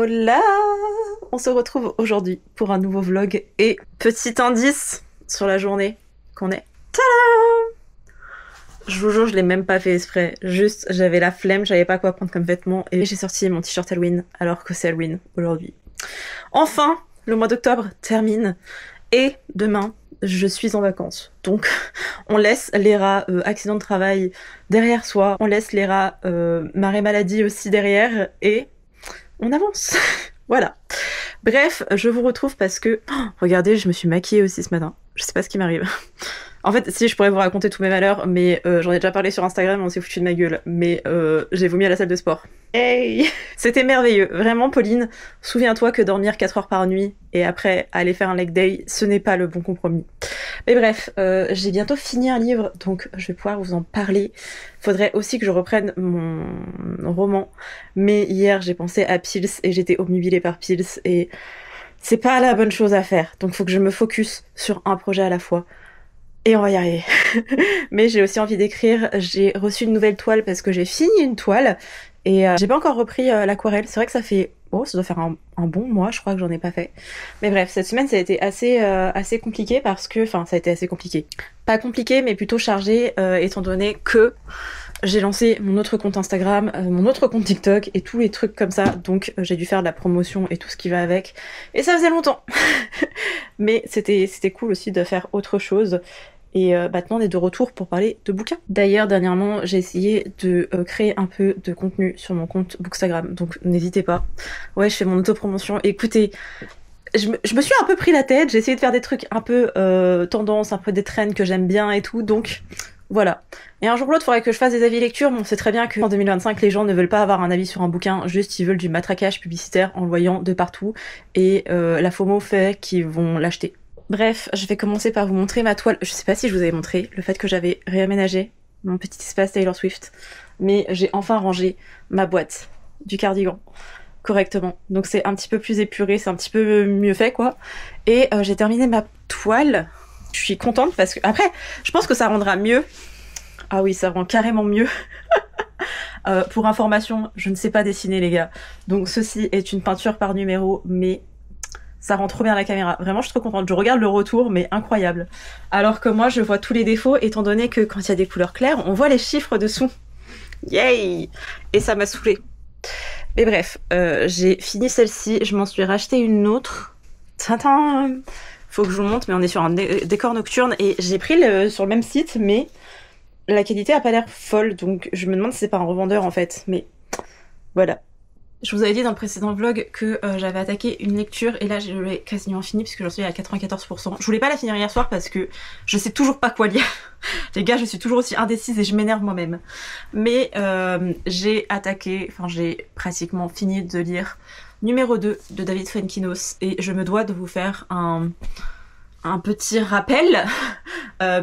Hola! On se retrouve aujourd'hui pour un nouveau vlog et petit indice sur la journée qu'on est. Tadam! Je vous jure, je l'ai même pas fait exprès. Juste, j'avais la flemme, j'avais pas quoi prendre comme vêtements et j'ai sorti mon t-shirt Halloween alors que c'est Halloween aujourd'hui. Enfin, le mois d'octobre termine et demain, je suis en vacances. Donc, on laisse les rats accident de travail derrière soi, on laisse les rats marée maladie aussi derrière et on avance. Voilà. Bref, je vous retrouve parce que... Oh, regardez, je me suis maquillée aussi ce matin. Je sais pas ce qui m'arrive. En fait, si, je pourrais vous raconter tous mes malheurs, mais j'en ai déjà parlé sur Instagram, on s'est foutu de ma gueule. Mais j'ai vomi à la salle de sport. Hey! C'était merveilleux. Vraiment, Pauline, souviens-toi que dormir 4 heures par nuit et après aller faire un leg day, ce n'est pas le bon compromis. Mais bref, j'ai bientôt fini un livre, donc je vais pouvoir vous en parler. Faudrait aussi que je reprenne mon roman. Mais hier, j'ai pensé à Pils et j'étais obnubilée par Pils et c'est pas la bonne chose à faire. Donc faut que je me focus sur un projet à la fois. Et on va y arriver. Mais j'ai aussi envie d'écrire. J'ai reçu une nouvelle toile parce que j'ai fini une toile. Et j'ai pas encore repris l'aquarelle. C'est vrai que ça fait... Oh, ça doit faire un bon mois, je crois que j'en ai pas fait. Mais bref, cette semaine, ça a été assez compliqué parce que... Enfin, ça a été assez compliqué. Pas compliqué, mais plutôt chargé, étant donné que j'ai lancé mon autre compte Instagram, mon autre compte TikTok et tous les trucs comme ça. Donc j'ai dû faire de la promotion et tout ce qui va avec. Et ça faisait longtemps. Mais c'était cool aussi de faire autre chose. Et maintenant on est de retour pour parler de bouquins. D'ailleurs dernièrement j'ai essayé de créer un peu de contenu sur mon compte Bookstagram, donc n'hésitez pas. Ouais, je fais mon autopromotion. Écoutez, je me suis un peu pris la tête, j'ai essayé de faire des trucs un peu tendance, un peu des trends que j'aime bien et tout, donc voilà. Et un jour ou l'autre, il faudrait que je fasse des avis lecture, mais on sait très bien qu'en 2025, les gens ne veulent pas avoir un avis sur un bouquin, juste ils veulent du matraquage publicitaire en le voyant de partout, et la FOMO fait qu'ils vont l'acheter. Bref, je vais commencer par vous montrer ma toile. Je sais pas si je vous avais montré le fait que j'avais réaménagé mon petit espace Taylor Swift, mais j'ai enfin rangé ma boîte du cardigan correctement. Donc c'est un petit peu plus épuré, c'est un petit peu mieux fait quoi. Et j'ai terminé ma toile. Je suis contente parce que après, je pense que ça rendra mieux. Ah oui, ça rend carrément mieux. Pour information, je ne sais pas dessiner les gars. Donc ceci est une peinture par numéro, mais ça rend trop bien la caméra. Vraiment, je suis trop contente. Je regarde le retour, mais incroyable. Alors que moi, je vois tous les défauts, étant donné que quand il y a des couleurs claires, on voit les chiffres dessous. Yay! Et ça m'a saoulée. Mais bref, j'ai fini celle-ci. Je m'en suis racheté une autre. Tadam! Faut que je vous montre, mais on est sur un décor nocturne. Et j'ai pris sur le même site, mais la qualité a pas l'air folle. Donc je me demande si c'est pas un revendeur, en fait. Mais voilà. Je vous avais dit dans le précédent vlog que j'avais attaqué une lecture et là je l'ai quasiment fini puisque j'en suis à 94%. Je voulais pas la finir hier soir parce que je sais toujours pas quoi lire. Les gars, je suis toujours aussi indécise et je m'énerve moi-même. Mais j'ai pratiquement fini de lire numéro 2 de David Fuenkinos et je me dois de vous faire un petit rappel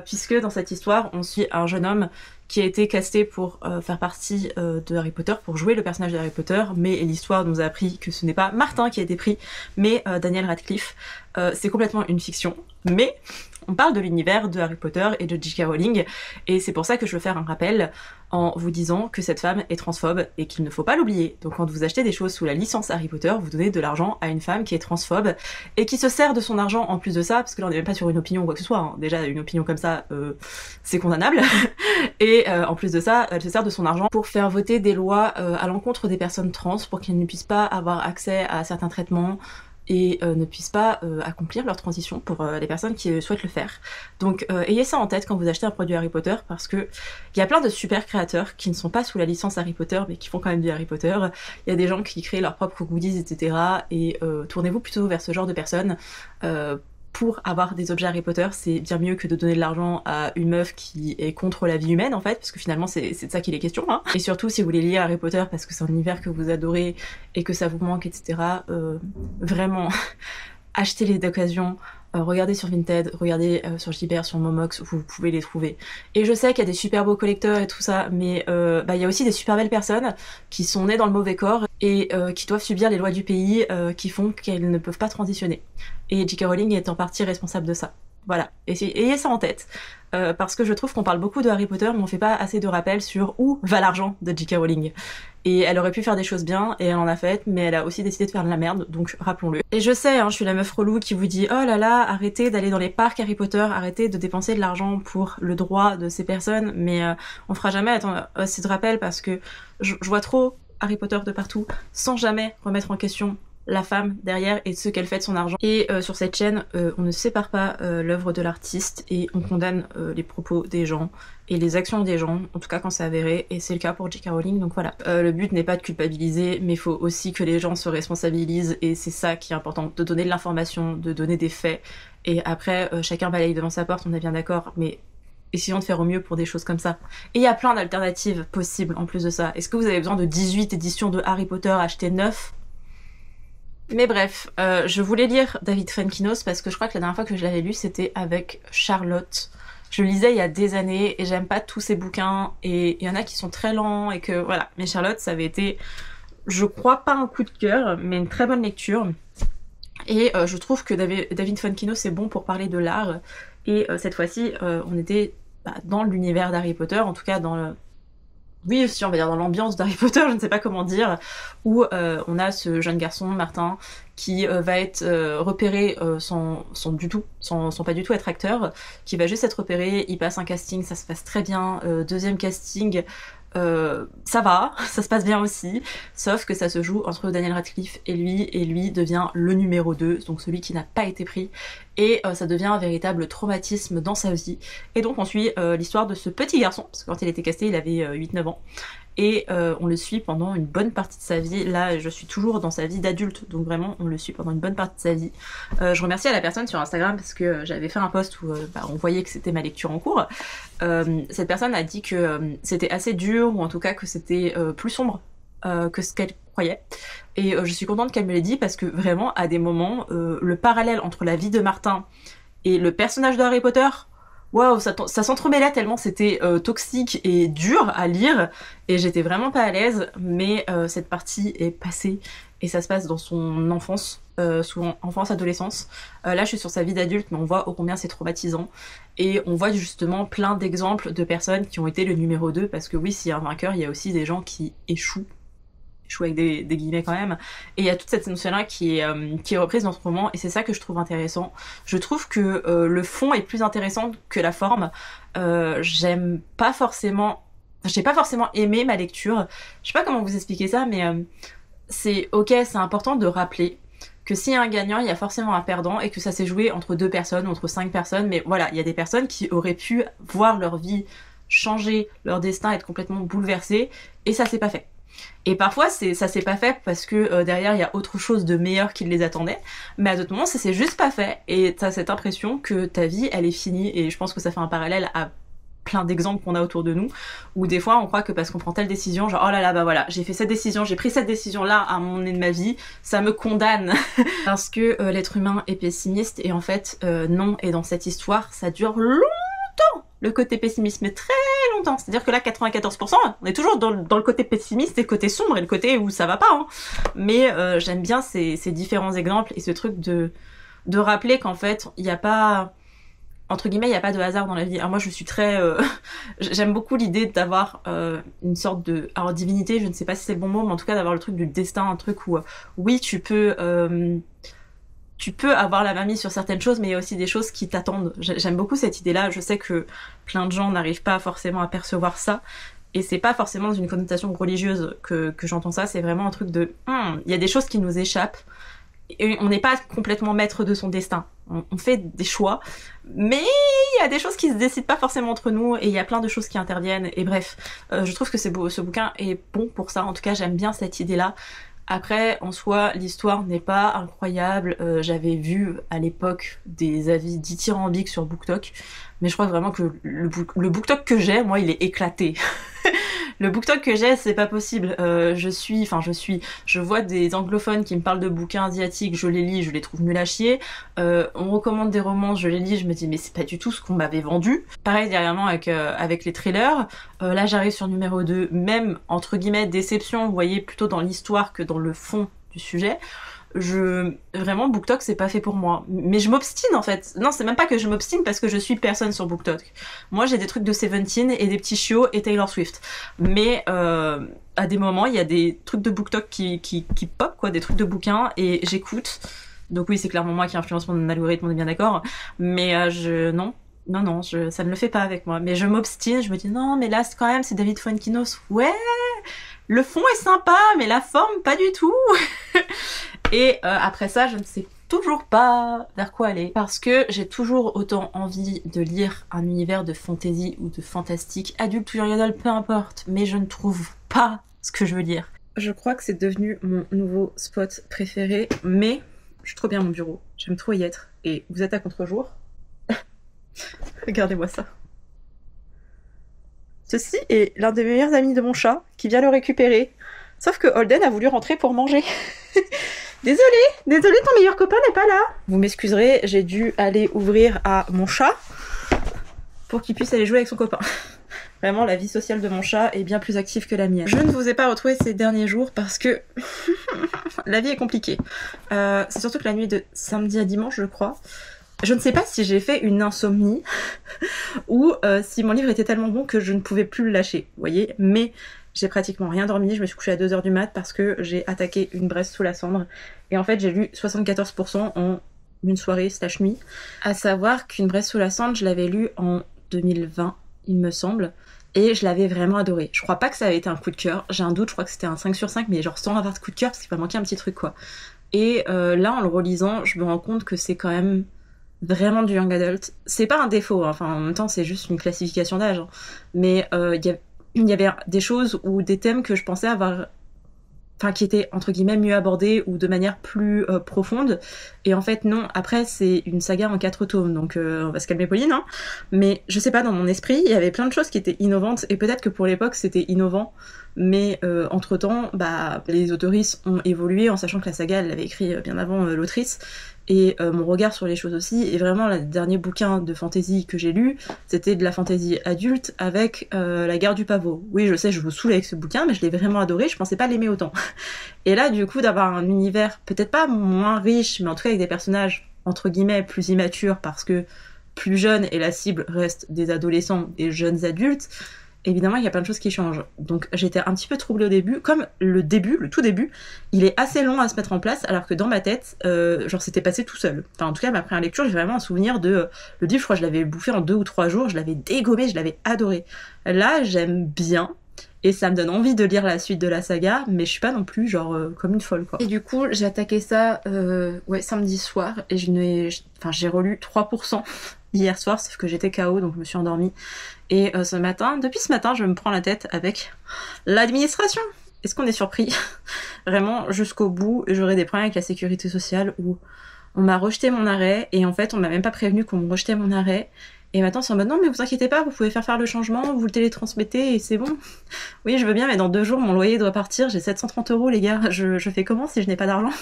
puisque dans cette histoire on suit un jeune homme qui a été casté pour faire partie de Harry Potter, pour jouer le personnage de Harry Potter, mais l'histoire nous a appris que ce n'est pas Martin qui a été pris, mais Daniel Radcliffe. C'est complètement une fiction, mais on parle de l'univers de Harry Potter et de J.K. Rowling, et c'est pour ça que je veux faire un rappel en vous disant que cette femme est transphobe et qu'il ne faut pas l'oublier. Donc quand vous achetez des choses sous la licence Harry Potter, vous donnez de l'argent à une femme qui est transphobe et qui se sert de son argent en plus de ça, parce que là on n'est même pas sur une opinion ou quoi que ce soit, hein. Déjà une opinion comme ça, c'est condamnable. Et en plus de ça, elle se sert de son argent pour faire voter des lois à l'encontre des personnes trans pour qu'elles ne puissent pas avoir accès à certains traitements et ne puissent pas accomplir leur transition pour les personnes qui souhaitent le faire. Donc ayez ça en tête quand vous achetez un produit Harry Potter parce que il y a plein de super créateurs qui ne sont pas sous la licence Harry Potter mais qui font quand même du Harry Potter. Il y a des gens qui créent leurs propres goodies, etc. Et tournez-vous plutôt vers ce genre de personnes. Pour avoir des objets Harry Potter, c'est bien mieux que de donner de l'argent à une meuf qui est contre la vie humaine en fait, parce que finalement c'est de ça qu'il est question, hein. Et surtout si vous voulez lire Harry Potter parce que c'est un univers que vous adorez et que ça vous manque, etc. Vraiment, achetez-les d'occasion, regardez sur Vinted, regardez sur Gibert, sur Momox, vous pouvez les trouver. Et je sais qu'il y a des super beaux collecteurs et tout ça, mais il y a aussi des super belles personnes qui sont nées dans le mauvais corps et qui doivent subir les lois du pays qui font qu'elles ne peuvent pas transitionner. Et J.K. Rowling est en partie responsable de ça. Voilà, ayez ça en tête. Parce que je trouve qu'on parle beaucoup de Harry Potter, mais on fait pas assez de rappels sur où va l'argent de J.K. Rowling. Et elle aurait pu faire des choses bien, et elle en a fait, mais elle a aussi décidé de faire de la merde, donc rappelons-le. Et je sais, hein, je suis la meuf relou qui vous dit « Oh là là, arrêtez d'aller dans les parcs Harry Potter, arrêtez de dépenser de l'argent pour le droit de ces personnes », mais on fera jamais assez de rappels parce que je vois trop Harry Potter de partout, sans jamais remettre en question la femme derrière et ce qu'elle fait de son argent. Et sur cette chaîne, on ne sépare pas l'œuvre de l'artiste et on condamne les propos des gens et les actions des gens, en tout cas quand c'est avéré, et c'est le cas pour J.K. Rowling, donc voilà. Le but n'est pas de culpabiliser, mais il faut aussi que les gens se responsabilisent, et c'est ça qui est important, de donner de l'information, de donner des faits, et après chacun balaye devant sa porte, on est bien d'accord, mais essayons de faire au mieux pour des choses comme ça. Et il y a plein d'alternatives possibles en plus de ça. Est-ce que vous avez besoin de 18 éditions de Harry Potter achetées 9 ? Mais bref, je voulais lire David Fuenkinos parce que je crois que la dernière fois que je l'avais lu c'était avec Charlotte. Je le lisais il y a des années et j'aime pas tous ses bouquins et il y en a qui sont très lents et que voilà. Mais Charlotte, ça avait été, je crois, pas un coup de cœur, mais une très bonne lecture. Et je trouve que David Fuenkinos c'est bon pour parler de l'art. Et cette fois-ci, on était dans l'univers d'Harry Potter, en tout cas dans le... Oui, aussi, on va dire dans l'ambiance d'Harry Potter, je ne sais pas comment dire, où on a ce jeune garçon, Martin, qui va être repéré sans pas du tout être acteur, qui va juste être repéré, il passe un casting, ça se passe très bien, deuxième casting, ça va, ça se passe bien aussi, sauf que ça se joue entre Daniel Radcliffe et lui devient le numéro 2, donc celui qui n'a pas été pris, et ça devient un véritable traumatisme dans sa vie. Et donc on suit l'histoire de ce petit garçon, parce que quand il était casté il avait 8-9 ans, et on le suit pendant une bonne partie de sa vie. Là je suis toujours dans sa vie d'adulte, donc vraiment on le suit pendant une bonne partie de sa vie. Je remercie à la personne sur Instagram parce que j'avais fait un post où on voyait que c'était ma lecture en cours. Cette personne a dit que c'était assez dur, ou en tout cas que c'était plus sombre que ce qu'elle croyait. Et je suis contente qu'elle me l'ait dit parce que vraiment à des moments le parallèle entre la vie de Martin et le personnage de Harry Potter, waouh, ça s'entremêlait tellement c'était toxique et dur à lire et j'étais vraiment pas à l'aise, mais cette partie est passée et ça se passe dans son enfance, souvent enfance-adolescence. Là je suis sur sa vie d'adulte, mais on voit ô combien c'est traumatisant et on voit justement plein d'exemples de personnes qui ont été le numéro 2 parce que oui, s'il y a un vainqueur, il y a aussi des gens qui échouent avec des guillemets quand même, et il y a toute cette notion-là qui est reprise dans ce roman, et c'est ça que je trouve intéressant. Je trouve que le fond est plus intéressant que la forme. J'ai pas forcément aimé ma lecture. Je sais pas comment vous expliquer ça, mais c'est ok, c'est important de rappeler que s'il y a un gagnant, il y a forcément un perdant, et que ça s'est joué entre 2 personnes, entre 5 personnes, mais voilà, il y a des personnes qui auraient pu voir leur vie changer, leur destin être complètement bouleversé, et ça s'est pas fait. Et parfois ça s'est pas fait parce que derrière il y a autre chose de meilleur qui les attendait, mais à d'autres moments ça s'est juste pas fait et t'as cette impression que ta vie elle est finie, et je pense que ça fait un parallèle à plein d'exemples qu'on a autour de nous, où des fois on croit que parce qu'on prend telle décision, genre oh là là bah voilà, j'ai fait cette décision, j'ai pris cette décision là à un moment donné de ma vie, ça me condamne parce que l'être humain est pessimiste, et en fait non, et dans cette histoire ça dure longtemps, le côté pessimiste, mais très longtemps. C'est-à-dire que là, 94%, on est toujours dans le côté pessimiste et le côté sombre et le côté où ça va pas. Hein. Mais j'aime bien ces différents exemples et ce truc de rappeler qu'en fait, il n'y a pas... Entre guillemets, il n'y a pas de hasard dans la vie. Alors moi, je suis très... j'aime beaucoup l'idée d'avoir une sorte de... Alors, divinité, je ne sais pas si c'est le bon mot, mais en tout cas d'avoir le truc du destin, un truc où, oui, tu peux avoir la main mise sur certaines choses, mais il y a aussi des choses qui t'attendent. J'aime beaucoup cette idée-là. Je sais que plein de gens n'arrivent pas forcément à percevoir ça. Et c'est pas forcément dans une connotation religieuse que j'entends ça. C'est vraiment un truc de... Il y a des choses qui nous échappent. Et on n'est pas complètement maître de son destin. On fait des choix. Mais il y a des choses qui se décident pas forcément entre nous. Et il y a plein de choses qui interviennent. Et bref, je trouve que ce bouquin est bon pour ça. En tout cas, j'aime bien cette idée-là. Après, en soi, l'histoire n'est pas incroyable. J'avais vu à l'époque des avis dithyrambiques sur BookTok, mais je crois vraiment que le BookTok que j'ai, moi, il est éclaté. Le BookTok que j'ai, c'est pas possible. Je vois des anglophones qui me parlent de bouquins asiatiques, je les lis, je les trouve nuls à chier. On recommande des romances, je les lis, je me dis mais c'est pas du tout ce qu'on m'avait vendu. Pareil derrière avec les trailers. Là j'arrive sur numéro 2, même entre guillemets déception, vous voyez, plutôt dans l'histoire que dans le fond du sujet. Vraiment, BookTok, c'est pas fait pour moi. Mais je m'obstine, en fait. Non, c'est même pas que je m'obstine parce que je suis personne sur BookTok. Moi, j'ai des trucs de Seventeen et des petits chiots et Taylor Swift. Mais à des moments, il y a des trucs de BookTok qui pop, quoi, des trucs de bouquins, et j'écoute. Donc oui, c'est clairement moi qui influence mon algorithme, on est bien d'accord. Mais non, ça ne le fait pas avec moi. Mais je m'obstine, je me dis non, mais là, quand même, c'est David Fuenkinos. Ouais, le fond est sympa, mais la forme, pas du tout. Et après ça, je ne sais toujours pas vers quoi aller. Parce que j'ai toujours autant envie de lire un univers de fantasy ou de fantastique, adulte ou young adult, peu importe. Mais je ne trouve pas ce que je veux lire. Je crois que c'est devenu mon nouveau spot préféré, mais je suis trop bien à mon bureau. J'aime trop y être. Et vous êtes à contre-jour. Regardez-moi ça. Ceci est l'un des meilleurs amis de mon chat qui vient le récupérer. Sauf que Holden a voulu rentrer pour manger. Désolé, ton meilleur copain n'est pas là. Vous m'excuserez, j'ai dû aller ouvrir à mon chat pour qu'il puisse aller jouer avec son copain. Vraiment, la vie sociale de mon chat est bien plus active que la mienne. Je ne vous ai pas retrouvé ces derniers jours parce que la vie est compliquée. C'est surtout que la nuit de samedi à dimanche, je crois, je ne sais pas si j'ai fait une insomnie ou si mon livre était tellement bon que je ne pouvais plus le lâcher, vous voyez. Mais j'ai pratiquement rien dormi, je me suis couchée à 2h du mat parce que j'ai attaqué Une Bresse sous la cendre. Et en fait, j'ai lu 74% en une soirée / nuit. À savoir qu'Une Bresse sous la cendre, je l'avais lu en 2020, il me semble. Et je l'avais vraiment adoré. Je crois pas que ça avait été un coup de cœur. J'ai un doute, je crois que c'était un 5/5, mais genre sans avoir de coup de cœur parce qu'il va manquer un petit truc, quoi. Et là, en le relisant, je me rends compte que c'est quand même vraiment du young adult. C'est pas un défaut, hein. Enfin, en même temps, c'est juste une classification d'âge. Hein. Mais il y avait des choses ou des thèmes que je pensais avoir... Enfin, qui étaient, entre guillemets, mieux abordés ou de manière plus profonde. Et en fait, non. Après, c'est une saga en 4 tomes, donc on va se calmer Pauline, hein. Mais je sais pas, dans mon esprit, il y avait plein de choses qui étaient innovantes, et peut-être que pour l'époque, c'était innovant. Mais entre-temps, bah, les autoristes ont évolué, en sachant que la saga, elle l'avait écrit bien avant l'autrice. Et mon regard sur les choses aussi. Et vraiment, le dernier bouquin de fantasy que j'ai lu, c'était de la fantasy adulte avec La Guerre du Pavot. Oui, je sais, je vous saoule avec ce bouquin, mais je l'ai vraiment adoré, je pensais pas l'aimer autant. Et là, du coup, d'avoir un univers peut-être pas moins riche, mais en tout cas avec des personnages, entre guillemets, plus immatures, parce que plus jeunes, et la cible reste des adolescents, des jeunes adultes, évidemment, il y a plein de choses qui changent. Donc j'étais un petit peu troublée au début. Comme le tout début, il est assez long à se mettre en place, alors que dans ma tête, genre c'était passé tout seul. Enfin, en tout cas, ma première lecture, j'ai vraiment un souvenir de... le livre, je crois que je l'avais bouffé en 2 ou 3 jours, je l'avais dégommé, je l'avais adoré. Là, j'aime bien, et ça me donne envie de lire la suite de la saga, mais je suis pas non plus genre comme une folle, quoi. Et du coup, j'ai attaqué ça samedi soir, et j'ai relu 3% hier soir, sauf que j'étais KO, donc je me suis endormie. Et depuis ce matin, je me prends la tête avec l'administration. Est-ce qu'on est surpris? Vraiment, jusqu'au bout, j'aurai des problèmes avec la sécurité sociale où on m'a rejeté mon arrêt, et en fait, on m'a même pas prévenu qu'on me rejetait mon arrêt. Et maintenant, c'est en mode non, mais vous inquiétez pas, vous pouvez faire le changement, vous le télétransmettez et c'est bon. Oui, je veux bien, mais dans 2 jours, mon loyer doit partir, j'ai 730 €, les gars. Je fais comment si je n'ai pas d'argent?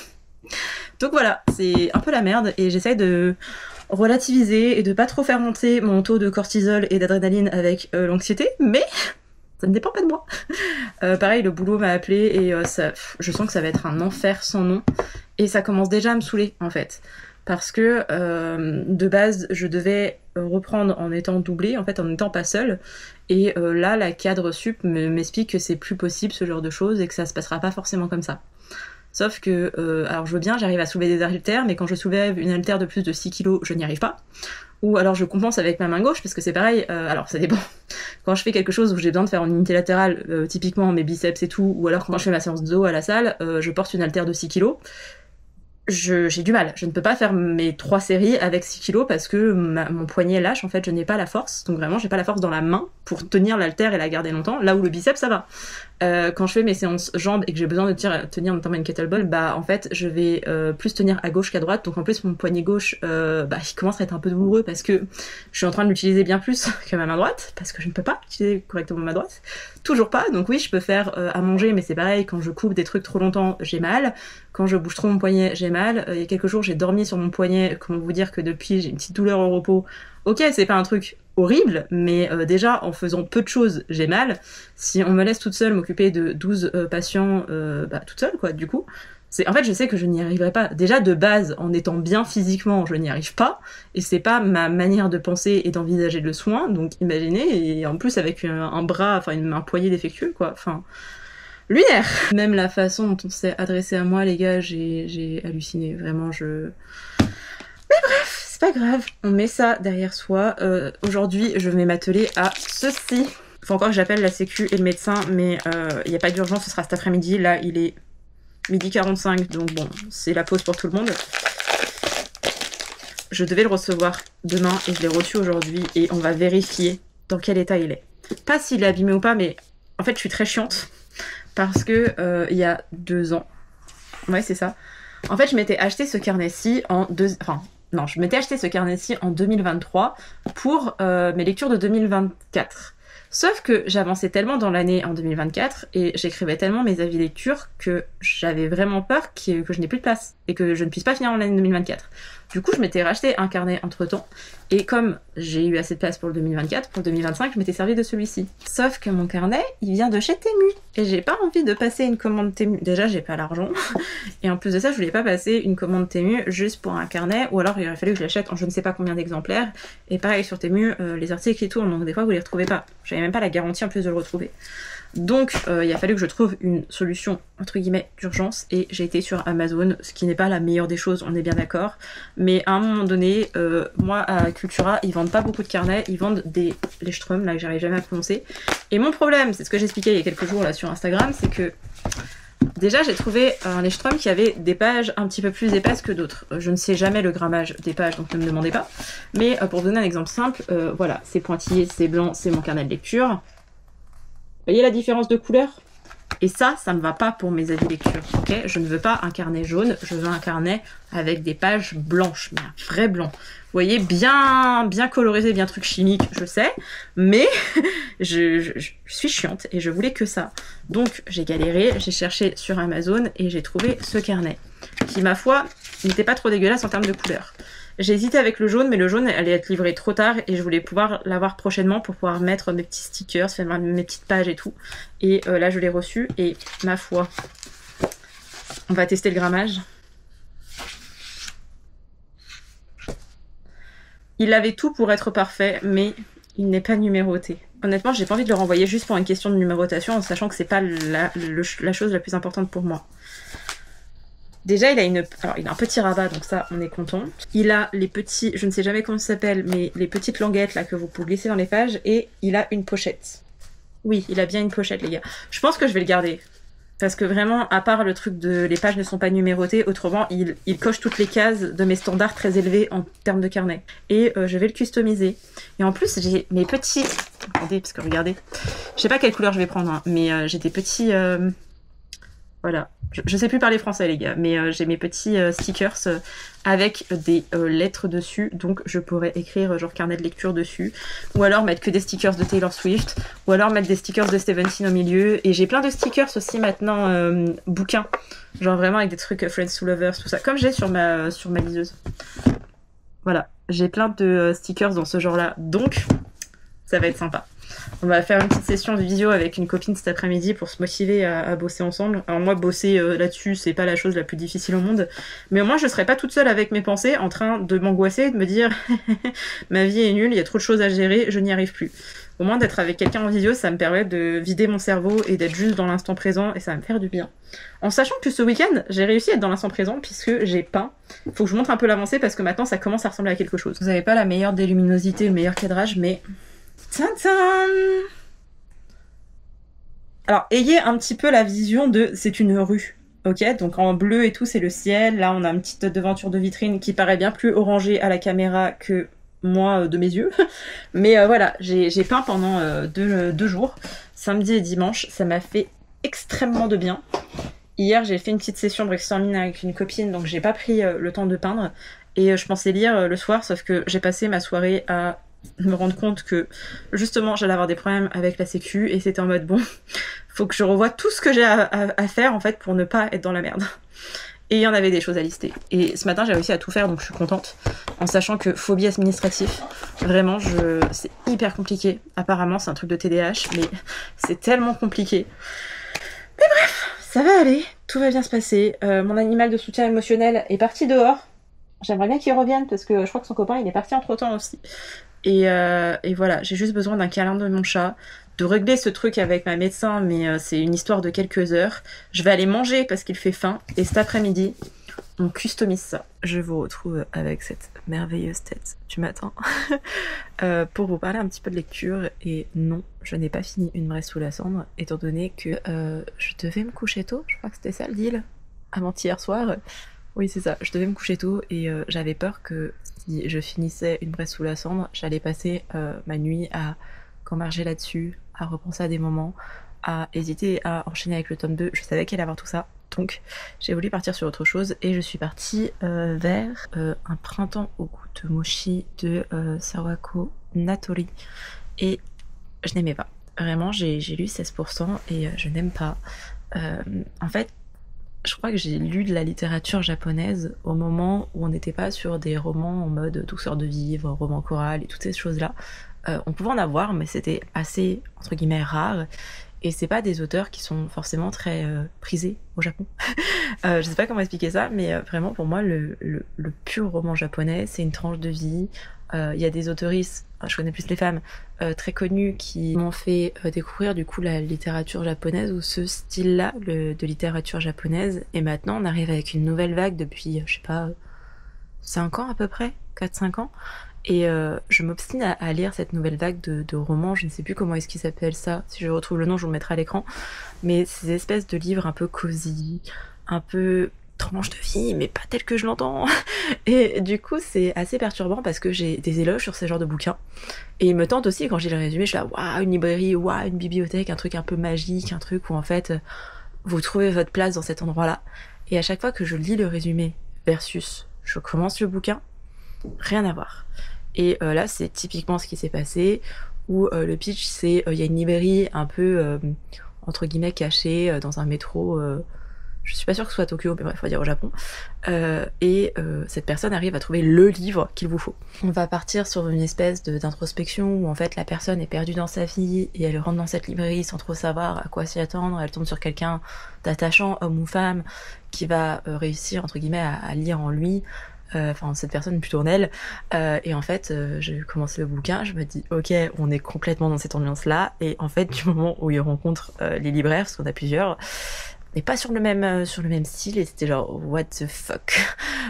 Donc voilà, c'est un peu la merde, et j'essaye de relativiser et de pas trop faire monter mon taux de cortisol et d'adrénaline avec l'anxiété, mais ça ne dépend pas de moi. Pareil, le boulot m'a appelé et je sens que ça va être un enfer sans nom, et ça commence déjà à me saouler en fait, parce que de base je devais reprendre en étant doublée, en fait en n'étant pas seule, et là la cadre sup m'explique que c'est plus possible ce genre de choses et que ça se passera pas forcément comme ça. Sauf que, alors je veux bien, j'arrive à soulever des haltères, mais quand je soulève une haltère de plus de 6 kg, je n'y arrive pas. Ou alors je compense avec ma main gauche, parce que c'est pareil, alors ça dépend. Quand je fais quelque chose où j'ai besoin de faire en unité latérale, typiquement mes biceps et tout, ou alors quand je fais ma séance de dos à la salle, je porte une haltère de 6 kg. J'ai du mal, je ne peux pas faire mes 3 séries avec 6 kg parce que mon poignet lâche, en fait je n'ai pas la force, donc vraiment j'ai pas la force dans la main pour tenir l'haltère et la garder longtemps, là où le biceps ça va. Quand je fais mes séances jambes et que j'ai besoin de tenir notamment une kettlebell, bah en fait je vais plus tenir à gauche qu'à droite, donc en plus mon poignet gauche il commence à être un peu douloureux parce que je suis en train de l'utiliser bien plus que ma main droite, parce que je ne peux pas utiliser correctement ma droite, toujours pas. Donc oui, je peux faire à manger, mais c'est pareil, quand je coupe des trucs trop longtemps j'ai mal, quand je bouge trop mon poignet j'ai mal. Il y a quelques jours j'ai dormi sur mon poignet, comment vous dire que depuis j'ai une petite douleur au repos. Ok, c'est pas un truc horrible, mais déjà en faisant peu de choses j'ai mal. Si on me laisse toute seule m'occuper de 12 patients toute seule quoi, du coup En fait, je sais que je n'y arriverai pas. Déjà, de base, en étant bien physiquement, je n'y arrive pas. Et c'est pas ma manière de penser et d'envisager le soin. Donc, imaginez. Et en plus, avec un bras, enfin, un poignet défectueux, quoi. Enfin, lunaire. Même la façon dont on s'est adressé à moi, les gars, j'ai halluciné. Vraiment, Mais bref, c'est pas grave. On met ça derrière soi. Aujourd'hui, je vais m'atteler à ceci. Faut encore que j'appelle la sécu et le médecin, mais il n'y a pas d'urgence, ce sera cet après-midi. Là, il est 12h45, donc bon, c'est la pause pour tout le monde. Je devais le recevoir demain et je l'ai reçu aujourd'hui et on va vérifier dans quel état il est. Pas s'il est abîmé ou pas, mais en fait, je suis très chiante parce que il y a 2 ans, ouais, c'est ça. En fait, je m'étais acheté ce carnet-ci je m'étais acheté ce carnet-ci en 2023 pour mes lectures de 2024. Sauf que j'avançais tellement dans l'année en 2024 et j'écrivais tellement mes avis lecture que j'avais vraiment peur que je n'ai plus de place et que je ne puisse pas finir en l'année 2024. Du coup, je m'étais racheté un carnet entre-temps et comme j'ai eu assez de place pour le 2024, pour le 2025, je m'étais servi de celui-ci. Sauf que mon carnet, il vient de chez Temu et j'ai pas envie de passer une commande Temu. Déjà, j'ai pas l'argent et en plus de ça, je voulais pas passer une commande Temu juste pour un carnet ou alors il aurait fallu que je l'achète en je ne sais pas combien d'exemplaires. Et pareil sur Temu, les articles et tout, donc des fois vous les retrouvez pas. J'avais même pas la garantie en plus de le retrouver. Donc il a fallu que je trouve une solution entre guillemets d'urgence et j'ai été sur Amazon, ce qui n'est pas la meilleure des choses, on est bien d'accord. Mais à un moment donné, moi à Cultura, ils vendent pas beaucoup de carnets, ils vendent des Lestrum, là que j'arrive jamais à prononcer. Et mon problème, c'est ce que j'expliquais il y a quelques jours là sur Instagram, c'est que déjà j'ai trouvé un Lestrum qui avait des pages un petit peu plus épaisses que d'autres. Je ne sais jamais le grammage des pages, donc ne me demandez pas. Mais pour donner un exemple simple, voilà, c'est pointillé, c'est blanc, c'est mon carnet de lecture. Vous voyez la différence de couleur? Et ça me va pas pour mes avis lecture, ok? Je ne veux pas un carnet jaune, je veux un carnet avec des pages blanches, mais un vrai blanc. Vous voyez, bien colorisé, bien truc chimique, je sais, mais je suis chiante et je voulais que ça. Donc j'ai galéré, j'ai cherché sur Amazon et j'ai trouvé ce carnet, qui ma foi n'était pas trop dégueulasse en termes de couleur. J'ai hésité avec le jaune, mais le jaune allait être livré trop tard et je voulais pouvoir l'avoir prochainement pour pouvoir mettre mes petits stickers, faire mes petites pages et tout. Et là, je l'ai reçu et ma foi, on va tester le grammage. Il avait tout pour être parfait, mais il n'est pas numéroté. Honnêtement, j'ai pas envie de le renvoyer juste pour une question de numérotation, en sachant que c'est pas la chose la plus importante pour moi. Déjà, il a un petit rabat, donc ça, on est content. Il a les petits, je ne sais jamais comment ça s'appelle, mais les petites languettes là que vous pouvez glisser dans les pages, et il a une pochette. Oui, il a bien une pochette, les gars. Je pense que je vais le garder. Parce que vraiment, à part le truc de les pages ne sont pas numérotées, autrement, il coche toutes les cases de mes standards très élevés en termes de carnet. Et je vais le customiser. Et en plus, j'ai mes petits... Attendez, parce que regardez. Je sais pas quelle couleur je vais prendre, hein, mais j'ai des petits... Voilà. Je sais plus parler français, les gars, mais j'ai mes petits stickers avec des lettres dessus, donc je pourrais écrire genre carnet de lecture dessus, ou alors mettre que des stickers de Taylor Swift, ou alors mettre des stickers de Stevenson au milieu, et j'ai plein de stickers aussi maintenant bouquins, genre vraiment avec des trucs Friends to Lovers, tout ça, comme j'ai sur ma liseuse. Voilà, j'ai plein de stickers dans ce genre-là, donc ça va être sympa. On va faire une petite session de visio avec une copine cet après-midi pour se motiver à bosser ensemble. Alors moi, bosser là-dessus, c'est pas la chose la plus difficile au monde. Mais au moins, je serai pas toute seule avec mes pensées en train de m'angoisser et de me dire ma vie est nulle, il y a trop de choses à gérer, je n'y arrive plus. Au moins, d'être avec quelqu'un en visio, ça me permet de vider mon cerveau et d'être juste dans l'instant présent et ça va me faire du bien. En sachant que ce week-end, j'ai réussi à être dans l'instant présent puisque j'ai peint. Faut que je vous montre un peu l'avancée parce que maintenant, ça commence à ressembler à quelque chose. Vous avez pas la meilleure des luminosités, le meilleur cadrage, mais... Tintin. Alors, ayez un petit peu la vision de... C'est une rue, ok? Donc en bleu et tout, c'est le ciel. Là, on a une petite devanture de vitrine qui paraît bien plus orangée à la caméra que moi de mes yeux. Mais voilà, j'ai peint pendant 2 jours, samedi et dimanche. Ça m'a fait extrêmement de bien. Hier, j'ai fait une petite session brainstorming avec une copine, donc j'ai pas pris le temps de peindre. Et je pensais lire le soir, sauf que j'ai passé ma soirée à... me rendre compte que justement j'allais avoir des problèmes avec la sécu et c'était en mode bon, faut que je revoie tout ce que j'ai à faire en fait pour ne pas être dans la merde. Et il y en avait des choses à lister. Et ce matin j'ai réussi à tout faire donc je suis contente, en sachant que phobie administrative, vraiment c'est hyper compliqué. Apparemment c'est un truc de TDAH mais c'est tellement compliqué. Mais bref, Ça va aller, tout va bien se passer. Mon animal de soutien émotionnel est parti dehors. J'aimerais bien qu'il revienne parce que je crois que son copain il est parti entre temps aussi. Et voilà, j'ai juste besoin d'un câlin de mon chat, de régler ce truc avec ma médecin, mais c'est une histoire de quelques heures. Je vais aller manger parce qu'il fait faim, et cet après-midi, on customise ça. Je vous retrouve avec cette merveilleuse tête du matin pour vous parler un petit peu de lecture. Et non, je n'ai pas fini Une vraie sous la cendre, étant donné que je devais me coucher tôt. Je crois que c'était ça le deal, avant-hier soir. Oui, c'est ça, je devais me coucher tôt et j'avais peur que si je finissais Une vraie sous la cendre, j'allais passer ma nuit à gamberger là-dessus, à repenser à des moments, à hésiter à enchaîner avec le tome 2. Je savais qu'il allait avoir tout ça, donc j'ai voulu partir sur autre chose et je suis partie vers Un printemps au goût de mochi de Sawako Natori. Et je n'aimais pas. Vraiment, j'ai lu 16% et je n'aime pas. En fait, je crois que j'ai lu de la littérature japonaise au moment où on n'était pas sur des romans en mode douceur de vivre, roman choral et toutes ces choses-là. On pouvait en avoir, mais c'était assez, entre guillemets, rare. Et c'est pas des auteurs qui sont forcément très prisés au Japon. Je sais pas comment expliquer ça, mais vraiment pour moi, le pur roman japonais, c'est une tranche de vie. Il y a des auteurices, je connais plus les femmes, très connues qui m'ont fait découvrir du coup la littérature japonaise ou ce style-là de littérature japonaise. Et maintenant, on arrive avec une nouvelle vague depuis, je sais pas, 5 ans à peu près, 4-5 ans. Et je m'obstine à lire cette nouvelle vague de romans, je ne sais plus comment est-ce qu'il s'appelle ça, si je retrouve le nom je vous le mettrai à l'écran, mais ces espèces de livres un peu cosy, un peu tranche de vie, mais pas tel que je l'entends. Et du coup c'est assez perturbant parce que j'ai des éloges sur ces genres de bouquins, et il me tente aussi quand j'ai le résumé, je suis là, waouh, une librairie, waouh, une bibliothèque, un truc un peu magique, un truc où en fait vous trouvez votre place dans cet endroit-là. Et à chaque fois que je lis le résumé versus je commence le bouquin, rien à voir. Et là, c'est typiquement ce qui s'est passé, où le pitch, c'est il y a une librairie un peu, entre guillemets, cachée dans un métro, je suis pas sûre que ce soit à Tokyo, mais bref, on va dire au Japon, et cette personne arrive à trouver le livre qu'il vous faut. On va partir sur une espèce d'introspection où en fait la personne est perdue dans sa vie et elle rentre dans cette librairie sans trop savoir à quoi s'y attendre, elle tombe sur quelqu'un d'attachant, homme ou femme, qui va réussir, entre guillemets, à lire en lui, enfin cette personne plutôt en elle, et en fait j'ai commencé le bouquin, je me dis ok, on est complètement dans cette ambiance là, et en fait du moment où il rencontre les libraires, parce qu'on a plusieurs, on n'est pas sur le même style, et c'était genre what the fuck.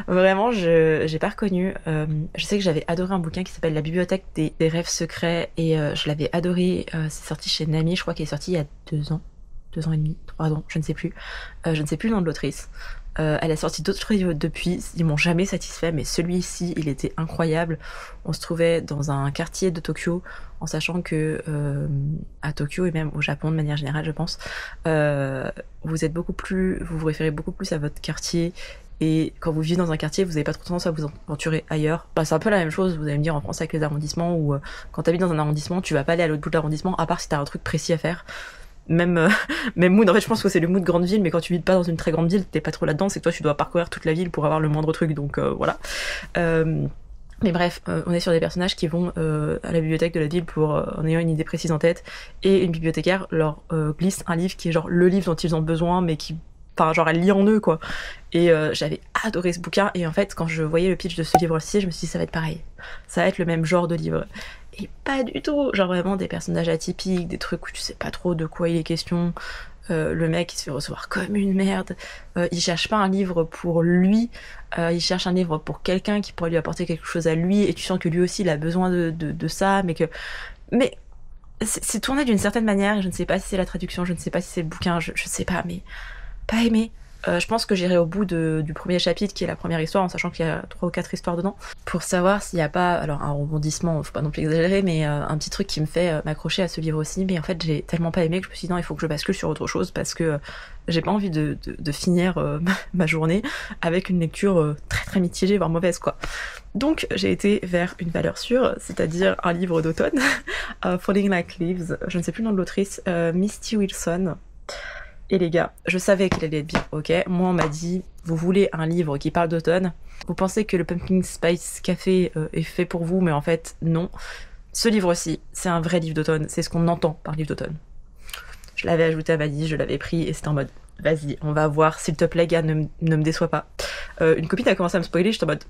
Vraiment j'ai pas reconnu. Je sais que j'avais adoré un bouquin qui s'appelle La bibliothèque des rêves secrets, et je l'avais adoré, c'est sorti chez Nami, je crois qu'il est sorti il y a 2 ans et demi, 3 ans, je ne sais plus le nom de l'autrice. Elle a sorti d'autres livres depuis, ils m'ont jamais satisfait, mais celui-ci, il était incroyable. On se trouvait dans un quartier de Tokyo, en sachant que à Tokyo et même au Japon de manière générale, je pense, vous vous référez beaucoup plus à votre quartier. Et quand vous vivez dans un quartier, vous n'avez pas trop tendance à vous aventurer ailleurs. Bah, c'est un peu la même chose, vous allez me dire, en France avec les arrondissements, où quand t'habites dans un arrondissement, tu vas pas aller à l'autre bout de l'arrondissement, à part si t'as un truc précis à faire. Même mood, en fait je pense que c'est le mood grande ville, mais quand tu vis pas dans une très grande ville, t'es pas trop là-dedans, c'est que toi tu dois parcourir toute la ville pour avoir le moindre truc, donc voilà. Mais bref, on est sur des personnages qui vont à la bibliothèque de la ville en ayant une idée précise en tête, et une bibliothécaire leur glisse un livre qui est genre le livre dont ils ont besoin, mais qui, enfin genre elle lit en eux quoi. Et j'avais adoré ce bouquin, et en fait quand je voyais le pitch de ce livre-ci, je me suis dit ça va être pareil, ça va être le même genre de livre. Et pas du tout, genre vraiment des personnages atypiques, des trucs où tu sais pas trop de quoi il est question. Le mec il se fait recevoir comme une merde, il cherche pas un livre pour lui, il cherche un livre pour quelqu'un qui pourrait lui apporter quelque chose à lui, et tu sens que lui aussi il a besoin de ça, mais c'est tourné d'une certaine manière, et je ne sais pas si c'est la traduction, je ne sais pas si c'est le bouquin, je sais pas, mais pas aimé. Je pense que j'irai au bout du premier chapitre, qui est la première histoire, en sachant qu'il y a 3 ou 4 histoires dedans, pour savoir s'il n'y a pas, alors un rebondissement, faut pas non plus exagérer, mais un petit truc qui me fait m'accrocher à ce livre aussi. Mais en fait j'ai tellement pas aimé que je me suis dit non, il faut que je bascule sur autre chose, parce que j'ai pas envie de finir ma journée avec une lecture très très mitigée, voire mauvaise quoi. Donc j'ai été vers une valeur sûre, c'est-à-dire un livre d'automne, Falling Like Leaves, je ne sais plus le nom de l'autrice, Misty Wilson. Et les gars, je savais qu'il allait être bien, ok? Moi, on m'a dit, vous voulez un livre qui parle d'automne? Vous pensez que le Pumpkin Spice Café est fait pour vous, mais en fait, non. Ce livre-ci, c'est un vrai livre d'automne, c'est ce qu'on entend par livre d'automne. Je l'avais ajouté à ma liste, je l'avais pris, et c'était en mode, vas-y, on va voir, s'il te plaît, gars, ne me déçois pas. Une copine a commencé à me spoiler, j'étais en mode,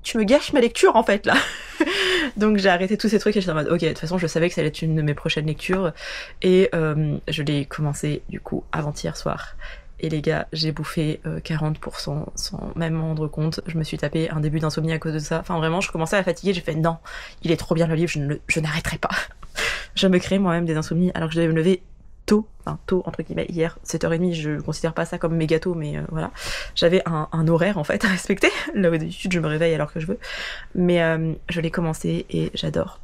tu me gâches ma lecture en fait là. Donc j'ai arrêté tous ces trucs et j'étais en mode, ok, de toute façon, je savais que ça allait être une de mes prochaines lectures. Et je l'ai commencé du coup avant-hier soir. Et les gars, j'ai bouffé 40% sans même m'en rendre compte. Je me suis tapé un début d'insomnie à cause de ça. Enfin vraiment, je commençais à fatiguer, j'ai fait non, il est trop bien le livre, je n'arrêterai pas. Je me crée moi-même des insomnies alors que je devais me lever tôt, enfin tôt entre guillemets, hier 7h30, je considère pas ça comme méga tôt, mais voilà. J'avais un horaire en fait à respecter, là où d'habitude je me réveille alors que je veux. Mais je l'ai commencé et j'adore.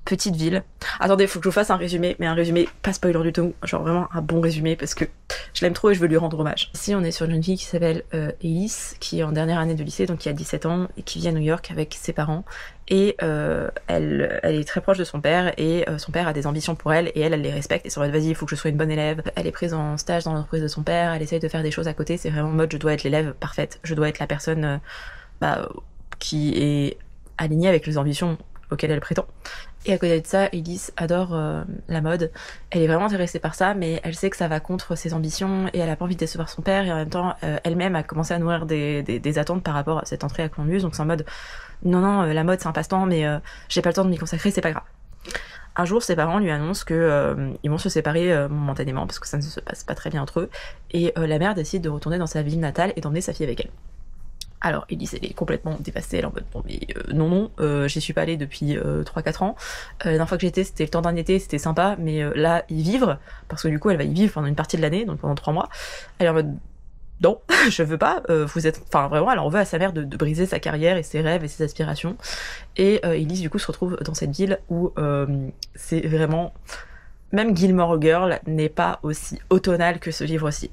Petite ville. Attendez, faut que je vous fasse un résumé, mais un résumé pas spoiler du tout, genre vraiment un bon résumé parce que je l'aime trop et je veux lui rendre hommage. Ici on est sur une jeune fille qui s'appelle Elise, qui est en dernière année de lycée, donc qui a 17 ans et qui vit à New York avec ses parents. Et elle est très proche de son père et son père a des ambitions pour elle et elle les respecte et c'est en mode vas-y, il faut que je sois une bonne élève. Elle est prise en stage dans l'entreprise de son père, elle essaye de faire des choses à côté, c'est vraiment en mode je dois être l'élève parfaite, je dois être la personne qui est alignée avec les ambitions auxquelles elle prétend. Et à côté de ça, Elise adore la mode. Elle est vraiment intéressée par ça, mais elle sait que ça va contre ses ambitions et elle a pas envie de décevoir son père. Et en même temps, elle-même a commencé à nourrir des attentes par rapport à cette entrée à Columbus. Donc c'est en mode, non, la mode c'est un passe-temps, mais j'ai pas le temps de m'y consacrer, c'est pas grave. Un jour, ses parents lui annoncent que ils vont se séparer momentanément parce que ça ne se passe pas très bien entre eux. Et la mère décide de retourner dans sa ville natale et d'emmener sa fille avec elle. Alors Elise elle est complètement dévastée, elle est en mode bon mais non, j'y suis pas allée depuis 3-4 ans. La dernière fois que j'étais c'était le temps d'un été, c'était sympa, mais là y vivre, parce que du coup elle va y vivre pendant une partie de l'année, donc pendant 3 mois, elle est en mode non, je veux pas, vous êtes... Enfin vraiment elle en veut à sa mère de briser sa carrière et ses rêves et ses aspirations. Et Elise du coup se retrouve dans cette ville où c'est vraiment... Même Gilmore Girl n'est pas aussi automnal que ce livre-ci.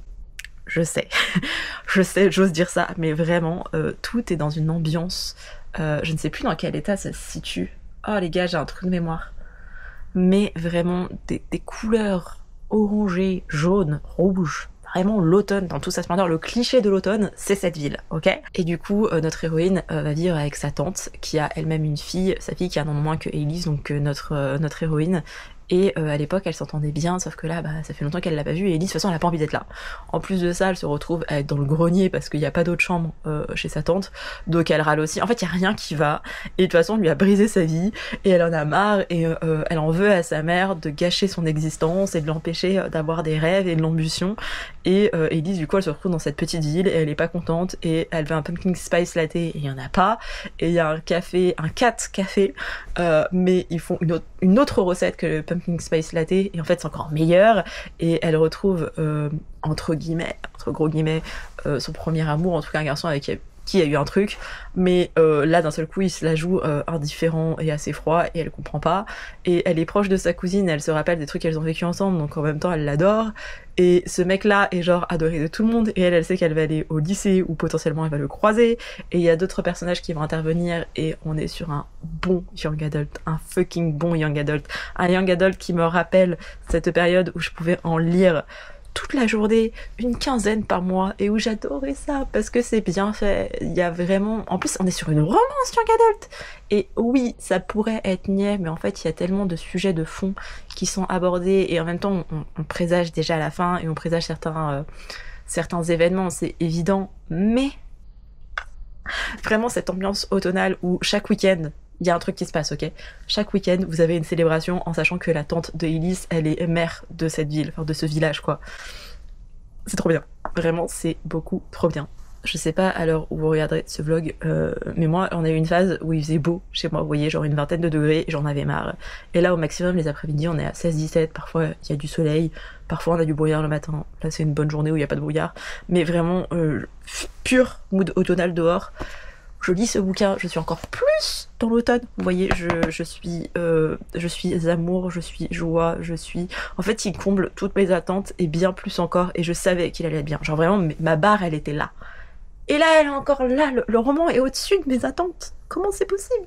Je sais, j'ose dire ça, mais vraiment, tout est dans une ambiance. Je ne sais plus dans quel état ça se situe. Oh les gars, j'ai un truc de mémoire. Mais vraiment, des couleurs orangées, jaunes, rouges. Vraiment l'automne dans toute sa splendeur, le cliché de l'automne, c'est cette ville, ok? Et du coup, notre héroïne va vivre avec sa tante, qui a elle-même une fille, sa fille qui a un an de moins que Elise, donc notre héroïne. Et à l'époque, elle s'entendait bien, sauf que là, ça fait longtemps qu'elle l'a pas vue, et Elise, de toute façon, elle a pas envie d'être là. En plus de ça, elle se retrouve à être dans le grenier, parce qu'il n'y a pas d'autre chambre chez sa tante, donc elle râle aussi. En fait, il n'y a rien qui va, et de toute façon, on lui a brisé sa vie, et elle en a marre, et elle en veut à sa mère de gâcher son existence, et de l'empêcher d'avoir des rêves et de l'ambition. Et Elise, du coup, elle se retrouve dans cette petite ville, et elle est pas contente, et elle veut un pumpkin spice latte, et il y en a pas, et il y a un cat café, mais ils font une autre recette que le pumpkin spice latte, et en fait c'est encore meilleur, et elle retrouve entre gros guillemets son premier amour, en tout cas un garçon avec qui a eu un truc, mais là d'un seul coup il se la joue indifférent et assez froid et elle comprend pas, et elle est proche de sa cousine, elle se rappelle des trucs qu'elles ont vécu ensemble, donc en même temps elle l'adore, et ce mec là est genre adoré de tout le monde, et elle sait qu'elle va aller au lycée où potentiellement elle va le croiser, et il y a d'autres personnages qui vont intervenir, et on est sur un bon young adult, un fucking bon young adult, un young adult qui me rappelle cette période où je pouvais en lire toute la journée, une quinzaine par mois, et où j'adorais ça parce que c'est bien fait. Il y a vraiment, en plus on est sur une romance young adult, et oui ça pourrait être niais, mais en fait il y a tellement de sujets de fond qui sont abordés, et en même temps on présage déjà la fin et on présage certains événements, c'est évident, mais vraiment cette ambiance automnale où chaque week-end il y a un truc qui se passe, ok? Chaque week-end, vous avez une célébration en sachant que la tante de Elise, elle est mère de cette ville, enfin de ce village, quoi. C'est trop bien. Vraiment, c'est beaucoup trop bien. Je sais pas à l'heure où vous regarderez ce vlog, mais moi, on a eu une phase où il faisait beau chez moi, vous voyez, genre une vingtaine de degrés, et j'en avais marre. Et là, au maximum, les après-midi, on est à 16-17, parfois il y a du soleil, parfois on a du brouillard le matin. Là, c'est une bonne journée où il n'y a pas de brouillard. Mais vraiment, pur mood automnal dehors. Je lis ce bouquin, je suis encore plus dans l'automne. Vous voyez, je suis amour, je suis joie, En fait, il comble toutes mes attentes et bien plus encore, et je savais qu'il allait être bien. Genre vraiment, ma barre, elle était là. Et là, elle est encore là, le roman est au-dessus de mes attentes. Comment c'est possible?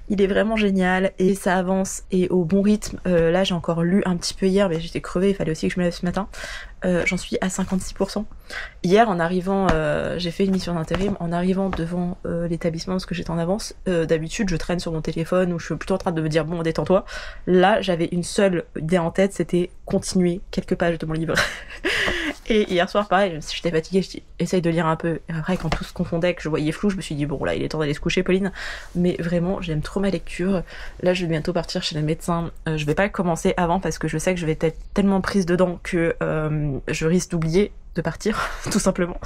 Il est vraiment génial, et ça avance, et au bon rythme. Là, j'ai encore lu un petit peu hier, mais j'étais crevée, il fallait aussi que je me lève ce matin. J'en suis à 56%. Hier, en arrivant, j'ai fait une mission d'intérim, en arrivant devant l'établissement, parce que j'étais en avance. D'habitude, je traîne sur mon téléphone, ou je suis plutôt en train de me dire, bon, détends-toi. Là, j'avais une seule idée en tête, c'était continuer quelques pages de mon livre. Et hier soir, pareil, même si j'étais fatiguée, je dis, essaye de lire un peu. Et après, quand tout se confondait, que je voyais flou, je me suis dit, bon, là, il est temps d'aller se coucher, Pauline. Mais vraiment, j'aime trop ma lecture. Là, je vais bientôt partir chez le médecin. Je vais pas commencer avant parce que je sais que je vais être tellement prise dedans que je risque d'oublier de partir, tout simplement.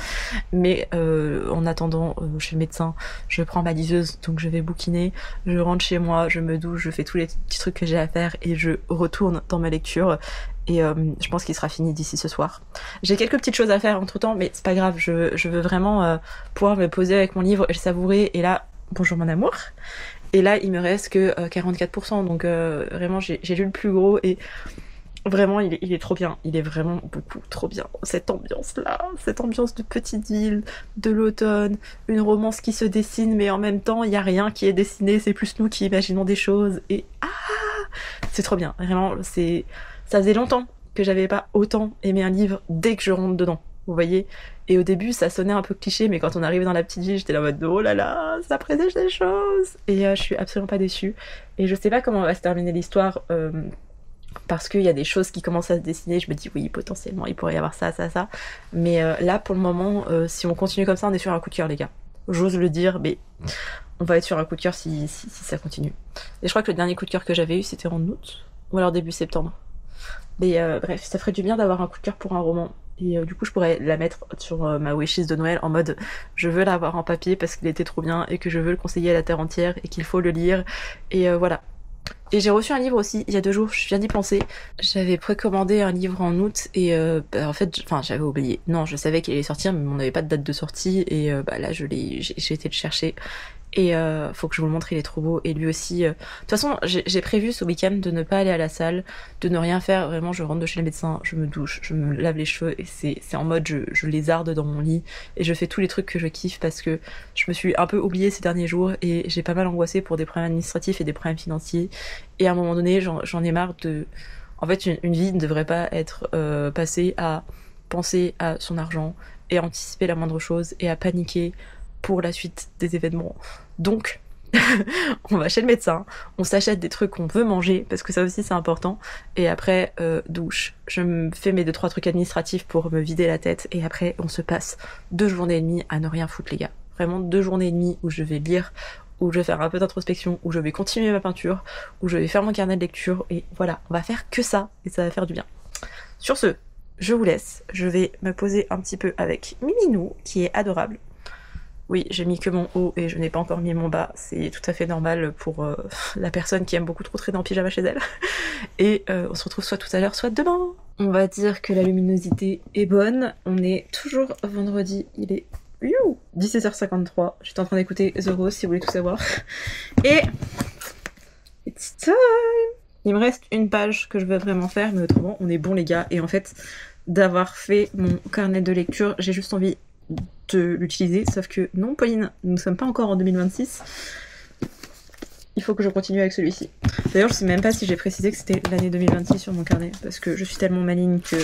Mais en attendant, chez le médecin, je prends ma liseuse, donc je vais bouquiner, je rentre chez moi, je me douche, je fais tous les petits trucs que j'ai à faire et je retourne dans ma lecture. Et je pense qu'il sera fini d'ici ce soir. J'ai quelques petites choses à faire entre temps, mais c'est pas grave, je veux vraiment pouvoir me poser avec mon livre et le savourer. Et là, bonjour mon amour. Et là, il me reste que 44%, donc vraiment j'ai lu le plus gros et vraiment il est trop bien. Il est vraiment beaucoup trop bien. Cette ambiance-là, cette ambiance de petite ville, de l'automne, une romance qui se dessine, mais en même temps, il n'y a rien qui est dessiné, c'est plus nous qui imaginons des choses. Et c'est trop bien, vraiment, c'est... Ça faisait longtemps que j'avais pas autant aimé un livre dès que je rentre dedans, vous voyez. Et au début, ça sonnait un peu cliché, mais quand on arrivait dans la petite ville, j'étais là en mode oh là là, ça présage des choses. Et je suis absolument pas déçue. Et je sais pas comment va se terminer l'histoire, parce qu'il y a des choses qui commencent à se dessiner. Je me dis oui, potentiellement, il pourrait y avoir ça, ça, ça. Mais là, pour le moment, si on continue comme ça, on est sur un coup de cœur, les gars. J'ose le dire, mais on va être sur un coup de cœur si ça continue. Et je crois que le dernier coup de cœur que j'avais eu, c'était en août, ou alors début septembre. Mais bref, ça ferait du bien d'avoir un coup de cœur pour un roman. Et du coup, je pourrais la mettre sur ma wishlist de Noël en mode je veux l'avoir en papier parce qu'il était trop bien et que je veux le conseiller à la terre entière et qu'il faut le lire. Et voilà. Et j'ai reçu un livre aussi il y a 2 jours, je viens d'y penser. J'avais précommandé un livre en août et en fait, j'avais oublié. Non, je savais qu'il allait sortir, mais on n'avait pas de date de sortie et là, j'ai été le chercher. Et faut que je vous le montre, il est trop beau. Et lui aussi... De toute façon, j'ai prévu ce week-end de ne pas aller à la salle, de ne rien faire. Vraiment, je rentre de chez le médecin, je me douche, je me lave les cheveux. Et c'est en mode, je lézarde dans mon lit. Et je fais tous les trucs que je kiffe parce que je me suis un peu oubliée ces derniers jours. Et j'ai pas mal angoissé pour des problèmes administratifs et des problèmes financiers. Et à un moment donné, j'en ai marre de... En fait, une vie ne devrait pas être passée à penser à son argent et à anticiper la moindre chose et à paniquer pour la suite des événements. Donc, on va chez le médecin, on s'achète des trucs qu'on veut manger, parce que ça aussi c'est important, et après, douche. Je me fais mes 2-3 trucs administratifs pour me vider la tête, et après, on se passe 2 journées et demie à ne rien foutre, les gars. Vraiment 2 journées et demie où je vais lire, où je vais faire un peu d'introspection, où je vais continuer ma peinture, où je vais faire mon carnet de lecture, et voilà, on va faire que ça, et ça va faire du bien. Sur ce, je vous laisse, je vais me poser un petit peu avec Miminou, qui est adorable. Oui, j'ai mis que mon haut et je n'ai pas encore mis mon bas. C'est tout à fait normal pour la personne qui aime beaucoup trop traîner en pyjama chez elle. Et on se retrouve soit tout à l'heure, soit demain. On va dire que la luminosité est bonne. On est toujours vendredi. Il est 17h53. J'étais en train d'écouter The Rose si vous voulez tout savoir. Et it's time. Il me reste une page que je veux vraiment faire, mais autrement, on est bon les gars. Et en fait, d'avoir fait mon carnet de lecture, j'ai juste envie de l'utiliser, sauf que non Pauline, nous ne sommes pas encore en 2026, il faut que je continue avec celui-ci. D'ailleurs je sais même pas si j'ai précisé que c'était l'année 2026 sur mon carnet, parce que je suis tellement maligne que...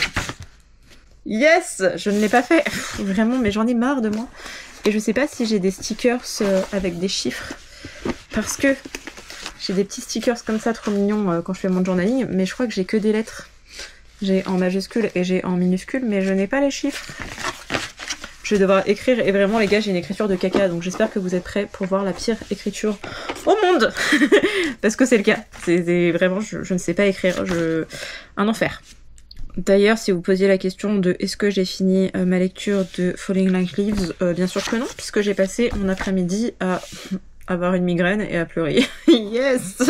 Yes, je ne l'ai pas fait, vraiment, mais j'en ai marre de moi. Et je sais pas si j'ai des stickers avec des chiffres, parce que j'ai des petits stickers comme ça trop mignons quand je fais mon journaling, mais je crois que j'ai que des lettres. J'ai en majuscule et j'ai en minuscule, mais je n'ai pas les chiffres. Je vais devoir écrire, et vraiment les gars, j'ai une écriture de caca, donc j'espère que vous êtes prêts pour voir la pire écriture au monde. Parce que c'est le cas, c'est vraiment, je ne sais pas écrire, un enfer. D'ailleurs, si vous posiez la question de est-ce que j'ai fini ma lecture de Falling Like Leaves, bien sûr que non, puisque j'ai passé mon après-midi à avoir une migraine et à pleurer. Yes,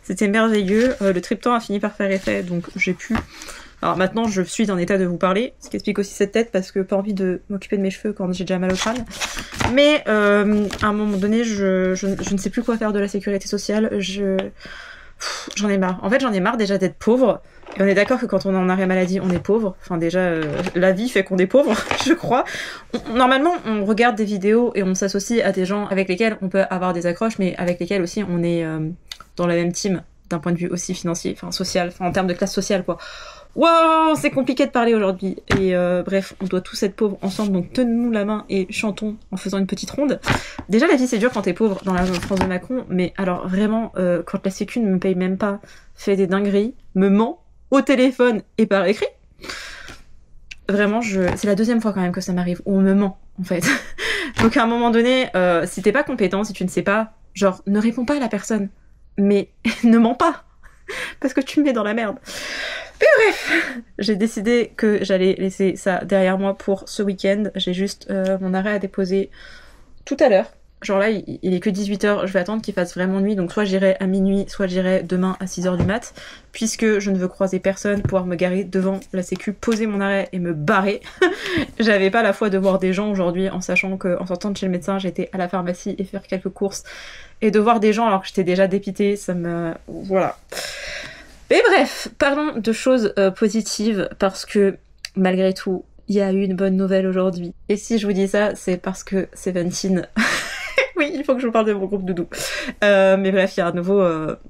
c'était merveilleux, le triptan a fini par faire effet, donc j'ai pu... Alors maintenant je suis en état de vous parler, ce qui explique aussi cette tête parce que pas envie de m'occuper de mes cheveux quand j'ai déjà mal au crâne. Mais à un moment donné je ne sais plus quoi faire de la sécurité sociale, j'en ai marre. En fait j'en ai marre déjà d'être pauvre. Et on est d'accord que quand on est en arrêt maladie on est pauvre. Enfin déjà la vie fait qu'on est pauvre, je crois. Normalement on regarde des vidéos et on s'associe à des gens avec lesquels on peut avoir des accroches, mais avec lesquels aussi on est dans la même team d'un point de vue aussi financier, enfin social, enfin en termes de classe sociale quoi. Wow, c'est compliqué de parler aujourd'hui. Et bref, on doit tous être pauvres ensemble, donc tenons-nous la main et chantons en faisant une petite ronde. Déjà, la vie c'est dur quand t'es pauvre dans la France de Macron, mais alors vraiment, quand la sécu ne me paye même pas, fait des dingueries, me ment au téléphone et par écrit, vraiment, c'est la deuxième fois quand même que ça m'arrive, où on me ment, en fait. Donc à un moment donné, si t'es pas compétent, si tu ne sais pas, genre, ne réponds pas à la personne. Mais ne mens pas, parce que tu me mets dans la merde. Mais bref, j'ai décidé que j'allais laisser ça derrière moi pour ce week-end. J'ai juste mon arrêt à déposer tout à l'heure. Genre là, il est que 18h, je vais attendre qu'il fasse vraiment nuit, donc soit j'irai à minuit, soit j'irai demain à 6h du mat, puisque je ne veux croiser personne, pouvoir me garer devant la sécu, poser mon arrêt et me barrer. J'avais pas la foi de voir des gens aujourd'hui, en sachant qu'en sortant de chez le médecin, j'étais à la pharmacie et faire quelques courses, et de voir des gens alors que j'étais déjà dépitée, ça me... Voilà. Mais bref, parlons de choses positives, parce que malgré tout, il y a eu une bonne nouvelle aujourd'hui. Et si je vous dis ça, c'est parce que Seventeen... Oui, il faut que je vous parle de mon groupe doudou. Mais bref, il y a un nouveau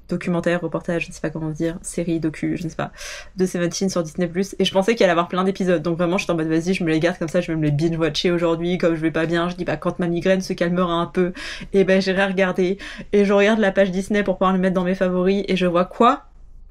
documentaire, reportage, je ne sais pas comment dire, série, docu, je ne sais pas, de Seventeen sur Disney+. Et je pensais qu'il allait avoir plein d'épisodes, donc vraiment j'étais en mode vas-y, je me les garde comme ça, je vais me les binge-watcher aujourd'hui, comme je vais pas bien, je dis bah quand ma migraine se calmera un peu, et ben j'irai regarder. Et je regarde la page Disney pour pouvoir le mettre dans mes favoris, et je vois quoi?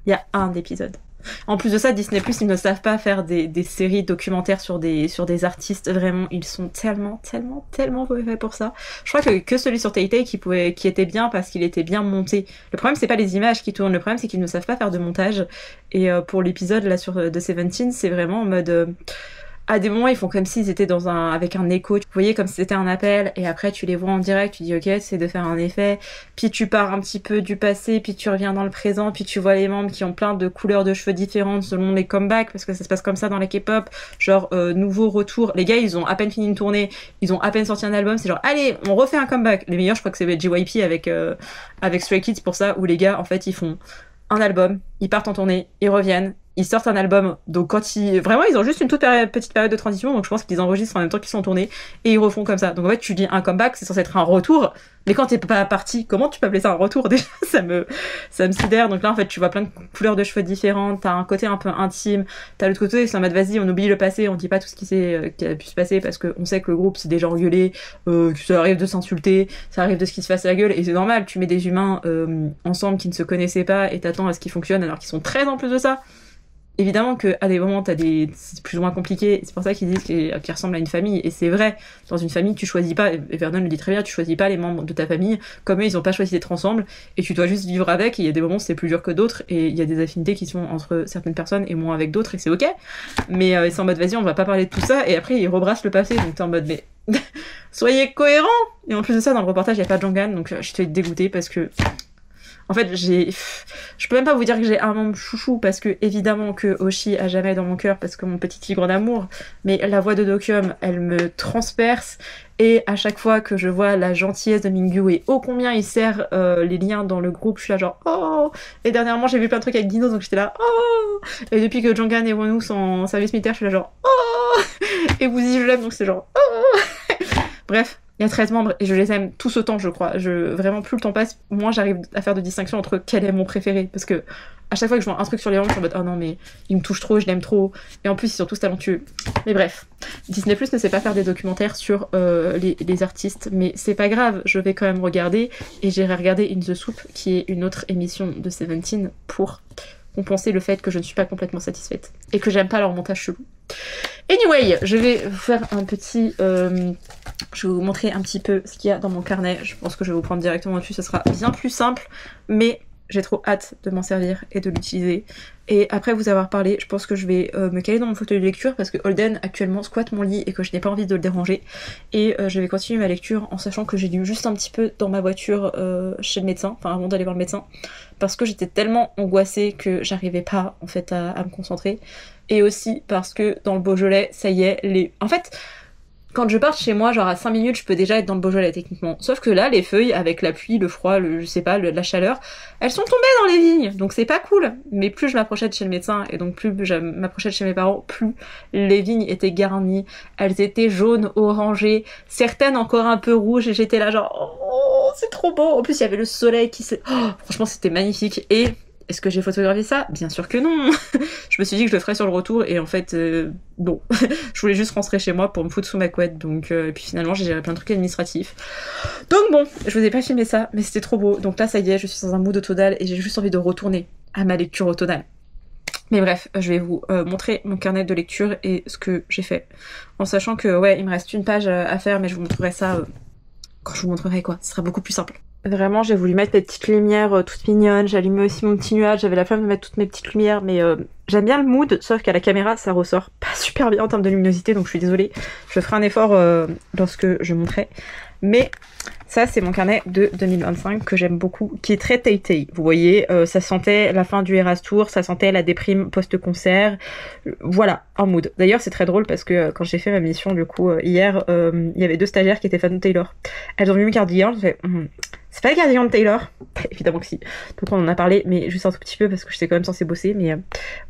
Il y a un épisode. En plus de ça, Disney+, ils ne savent pas faire des séries documentaires sur des artistes, vraiment, ils sont tellement faits pour ça. Je crois que celui sur Tay-Tay qui était bien parce qu'il était bien monté. Le problème, c'est pas les images qui tournent, le problème, c'est qu'ils ne savent pas faire de montage. Et pour l'épisode là de Seventeen, c'est vraiment en mode... à des moments, ils font comme s'ils étaient avec un écho. Vous voyez, comme si c'était un appel, et après tu les vois en direct, tu dis ok, c'est de faire un effet, puis tu pars un petit peu du passé, puis tu reviens dans le présent, puis tu vois les membres qui ont plein de couleurs de cheveux différentes selon les comebacks, parce que ça se passe comme ça dans la K-pop, genre nouveau retour. Les gars, ils ont à peine fini une tournée, ils ont à peine sorti un album, c'est genre allez, on refait un comeback. Les meilleurs, je crois que c'est JYP avec Stray Kids pour ça, où les gars, en fait, ils font un album, ils partent en tournée, ils reviennent, ils sortent un album, donc quand vraiment ils ont juste une toute petite période de transition, donc je pense qu'ils enregistrent en même temps qu'ils sont en tournée, et ils refont comme ça. Donc en fait tu dis un comeback, c'est censé être un retour, mais quand t'es pas parti, comment tu peux appeler ça un retour? Déjà ça me sidère. Donc là en fait tu vois plein de couleurs de cheveux différentes, t'as un côté un peu intime, t'as l'autre côté c'est en mode vas-y on oublie le passé, on dit pas tout ce qui a pu se passer, parce qu'on sait que le groupe c'est déjà engueulé, que ça arrive de s'insulter, ça arrive de ce qui se fasse à la gueule, et c'est normal, tu mets des humains ensemble qui ne se connaissaient pas et t'attends à ce qu'ils fonctionnent alors qu'ils sont très en plus de ça. Évidemment qu'à des moments, c'est plus ou moins compliqué, c'est pour ça qu'ils disent qu'ils ressemblent à une famille, et c'est vrai, dans une famille, tu choisis pas, et Vernon le dit très bien, tu choisis pas les membres de ta famille, comme eux, ils ont pas choisi d'être ensemble, et tu dois juste vivre avec, et il y a des moments où c'est plus dur que d'autres, et il y a des affinités qui sont entre certaines personnes et moins avec d'autres, et c'est ok, mais c'est en mode, vas-y, on va pas parler de tout ça, et après, ils rebrassent le passé, donc t'es en mode, mais soyez cohérents! Et en plus de ça, dans le reportage, il y a pas de Jonghan, donc je suis dégoûtée, parce que... En fait, je peux même pas vous dire que j'ai un membre chouchou, parce que évidemment que Oshi a jamais dans mon cœur, parce que mon petit tigre d'amour, mais la voix de Dokyum, elle me transperce, et à chaque fois que je vois la gentillesse de Mingyu et ô combien il serre les liens dans le groupe, je suis là genre oh. Et dernièrement j'ai vu plein de trucs avec Dino, donc j'étais là oh. Et depuis que Jonghan et Wonu sont en service militaire, je suis là genre oh. Et Woozi je l'aime, donc c'est genre oh. Bref. Il y a 13 membres et je les aime tous autant, je crois. Vraiment, plus le temps passe, moins j'arrive à faire de distinction entre quel est mon préféré. Parce que à chaque fois que je vois un truc sur les membres, je suis en mode oh non, mais il me touche trop, je l'aime trop. Et en plus, ils sont tous talentueux. Mais bref, Disney Plus ne sait pas faire des documentaires sur les artistes. Mais c'est pas grave, je vais quand même regarder. Et j'irai regarder In the Soup, qui est une autre émission de Seventeen, pour compenser le fait que je ne suis pas complètement satisfaite. Et que j'aime pas leur montage chelou. Anyway, je vais vous faire un petit... je vais vous montrer un petit peu ce qu'il y a dans mon carnet. Je pense que je vais vous prendre directement dessus, ça sera bien plus simple. Mais j'ai trop hâte de m'en servir et de l'utiliser. Et après vous avoir parlé, je pense que je vais me caler dans mon fauteuil de lecture, parce que Holden actuellement squatte mon lit et que je n'ai pas envie de le déranger. Et je vais continuer ma lecture en sachant que j'ai lu juste un petit peu dans ma voiture chez le médecin, enfin avant d'aller voir le médecin, parce que j'étais tellement angoissée que j'arrivais pas en fait à me concentrer. Et aussi parce que dans le Beaujolais, ça y est, en fait... Quand je pars chez moi, genre à 5 minutes, je peux déjà être dans le Beaujolais techniquement. Sauf que là, les feuilles, avec la pluie, le froid, je sais pas, la chaleur, elles sont tombées dans les vignes, donc c'est pas cool. Mais plus je m'approchais de chez le médecin, et donc plus je m'approchais de chez mes parents, plus les vignes étaient garnies, elles étaient jaunes, orangées, certaines encore un peu rouges, et j'étais là genre, oh, c'est trop beau. En plus, il y avait le soleil qui s'est... Oh, franchement, c'était magnifique, et... Est-ce que j'ai photographié ça? Bien sûr que non. Je me suis dit que je le ferais sur le retour et en fait, non. Je voulais juste rentrer chez moi pour me foutre sous ma couette, donc et puis finalement j'ai géré plein de trucs administratifs. Donc bon, je vous ai pas filmé ça, mais c'était trop beau. Donc là ça y est, je suis dans un mood automnal et j'ai juste envie de retourner à ma lecture automnale. Mais bref, je vais vous montrer mon carnet de lecture et ce que j'ai fait. En sachant que, ouais, il me reste une page à faire, mais je vous montrerai ça quand je vous montrerai quoi. Ce sera beaucoup plus simple. Vraiment, j'ai voulu mettre mes petites lumières toutes mignonnes. J'ai allumé aussi mon petit nuage. J'avais la flemme de mettre toutes mes petites lumières, mais j'aime bien le mood, sauf qu'à la caméra, ça ressort pas super bien en termes de luminosité, donc je suis désolée. Je ferai un effort lorsque je montrerai. Mais ça, c'est mon carnet de 2025 que j'aime beaucoup, qui est très tay-tay. Vous voyez, ça sentait la fin du Eras Tour, ça sentait la déprime post-concert. Voilà, un mood. D'ailleurs, c'est très drôle parce que quand j'ai fait ma mission, du coup, hier, il y avait 2 stagiaires qui étaient fans de Taylor. Elles ont vu mes cardigans, je fais... C'est pas le cardigan de Taylor? Évidemment que si. Donc on en a parlé, mais juste un tout petit peu parce que j'étais quand même censée bosser. Mais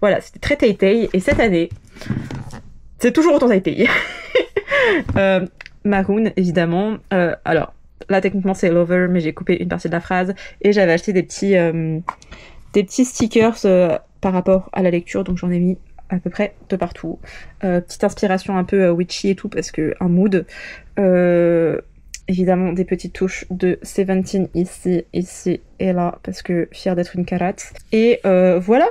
voilà, c'était très tay-tay. Et cette année, c'est toujours autant tay-tay. Maroon, évidemment. Alors, là techniquement c'est Lover, mais j'ai coupé une partie de la phrase. Et j'avais acheté des petits stickers par rapport à la lecture, donc j'en ai mis à peu près de partout. Petite inspiration un peu witchy et tout, parce que un mood. Évidemment des petites touches de Seventeen ici et là, parce que fière d'être une carate. Et voilà,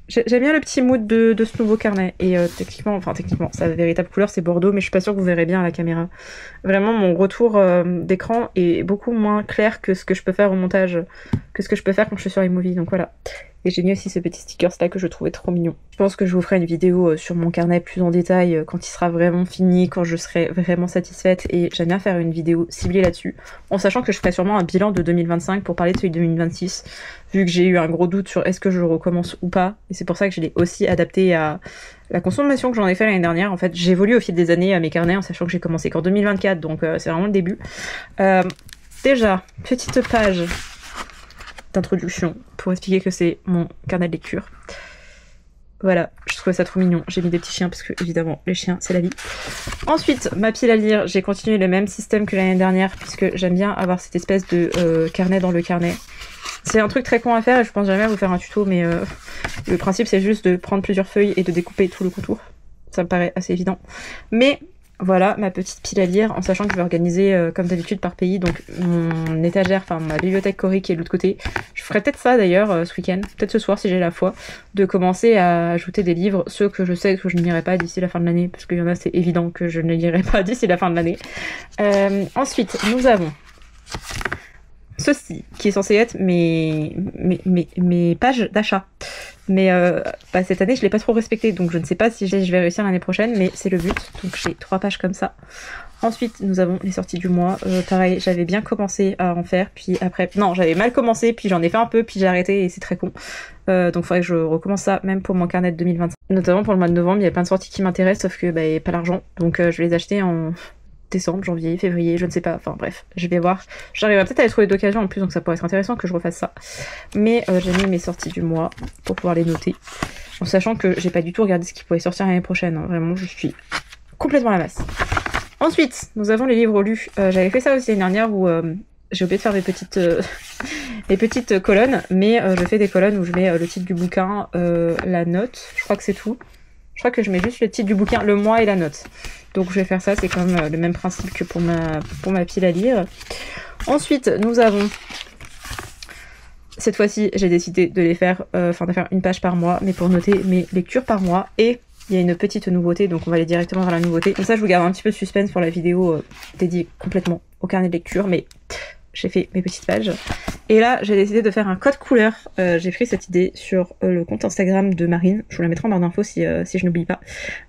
j'aime bien le petit mood de ce nouveau carnet. Et techniquement, sa véritable couleur c'est Bordeaux, mais je suis pas sûre que vous verrez bien à la caméra. Vraiment, mon retour d'écran est beaucoup moins clair que ce que je peux faire au montage, que ce que je peux faire quand je suis sur iMovie, donc voilà. Et j'ai mis aussi ce petit sticker là que je trouvais trop mignon. Je pense que je vous ferai une vidéo sur mon carnet plus en détail quand il sera vraiment fini, quand je serai vraiment satisfaite. Et j'aime bien faire une vidéo ciblée là-dessus, en sachant que je ferai sûrement un bilan de 2025 pour parler de celui de 2026, vu que j'ai eu un gros doute sur est-ce que je recommence ou pas. Et c'est pour ça que je l'ai aussi adapté à la consommation que j'en ai fait l'année dernière. En fait, j'évolue au fil des années à mes carnets, en sachant que j'ai commencé qu'en 2024, donc c'est vraiment le début. Déjà, petite page d'introduction pour expliquer que c'est mon carnet de lecture. Voilà, je trouvais ça trop mignon. J'ai mis des petits chiens parce que évidemment les chiens c'est la vie. Ensuite, ma pile à lire, j'ai continué le même système que l'année dernière puisque j'aime bien avoir cette espèce de carnet dans le carnet. C'est un truc très con à faire et je pense jamais à vous faire un tuto, mais le principe c'est juste de prendre plusieurs feuilles et de découper tout le contour. Ça me paraît assez évident. Mais voilà ma petite pile à lire, en sachant que je vais organiser comme d'habitude par pays, donc mon étagère, enfin ma bibliothèque Cori qui est de l'autre côté. Je ferai peut-être ça d'ailleurs ce week-end, peut-être ce soir si j'ai la foi, de commencer à ajouter des livres, ceux que je sais que je ne lirai pas d'ici la fin de l'année, parce qu'il y en a c'est évident que je ne les lirai pas d'ici la fin de l'année. Ensuite, nous avons ceci, qui est censé être mes pages d'achat. Mais cette année, je l'ai pas trop respecté, donc je ne sais pas si je vais réussir l'année prochaine, mais c'est le but. Donc j'ai 3 pages comme ça. Ensuite, nous avons les sorties du mois. Pareil, j'avais bien commencé à en faire, puis après... Non, j'avais mal commencé, puis j'en ai fait un peu, puis j'ai arrêté, et c'est très con. Donc il faudrait que je recommence ça, même pour mon carnet de 2025. Notamment pour le mois de novembre, il y a plein de sorties qui m'intéressent, sauf que il n'y a pas l'argent. Donc je vais les acheter en décembre, janvier, février, je ne sais pas, enfin bref, je vais voir. J'arriverai peut-être à les trouver d'occasion en plus, donc ça pourrait être intéressant que je refasse ça. Mais j'ai mis mes sorties du mois pour pouvoir les noter, en sachant que j'ai pas du tout regardé ce qui pourrait sortir l'année prochaine, hein. Vraiment je suis complètement à la masse. Ensuite, nous avons les livres lus. J'avais fait ça aussi l'année dernière où j'ai oublié de faire mes petites colonnes, mais je fais des colonnes où je mets le titre du bouquin, la note, je crois que c'est tout. Je crois que je mets juste le titre du bouquin, le mois et la note. Donc je vais faire ça, c'est quand même le même principe que pour ma pile à lire. Ensuite, nous avons... Cette fois-ci, j'ai décidé de les faire, de faire une page par mois, mais pour noter mes lectures par mois. Et il y a une petite nouveauté, donc on va aller directement vers la nouveauté. Comme ça, je vous garde un petit peu de suspense pour la vidéo dédiée complètement au carnet de lecture, mais j'ai fait mes petites pages. Et là, j'ai décidé de faire un code couleur. J'ai pris cette idée sur le compte Instagram de Marine. Je vous la mettrai en barre d'infos si je n'oublie pas.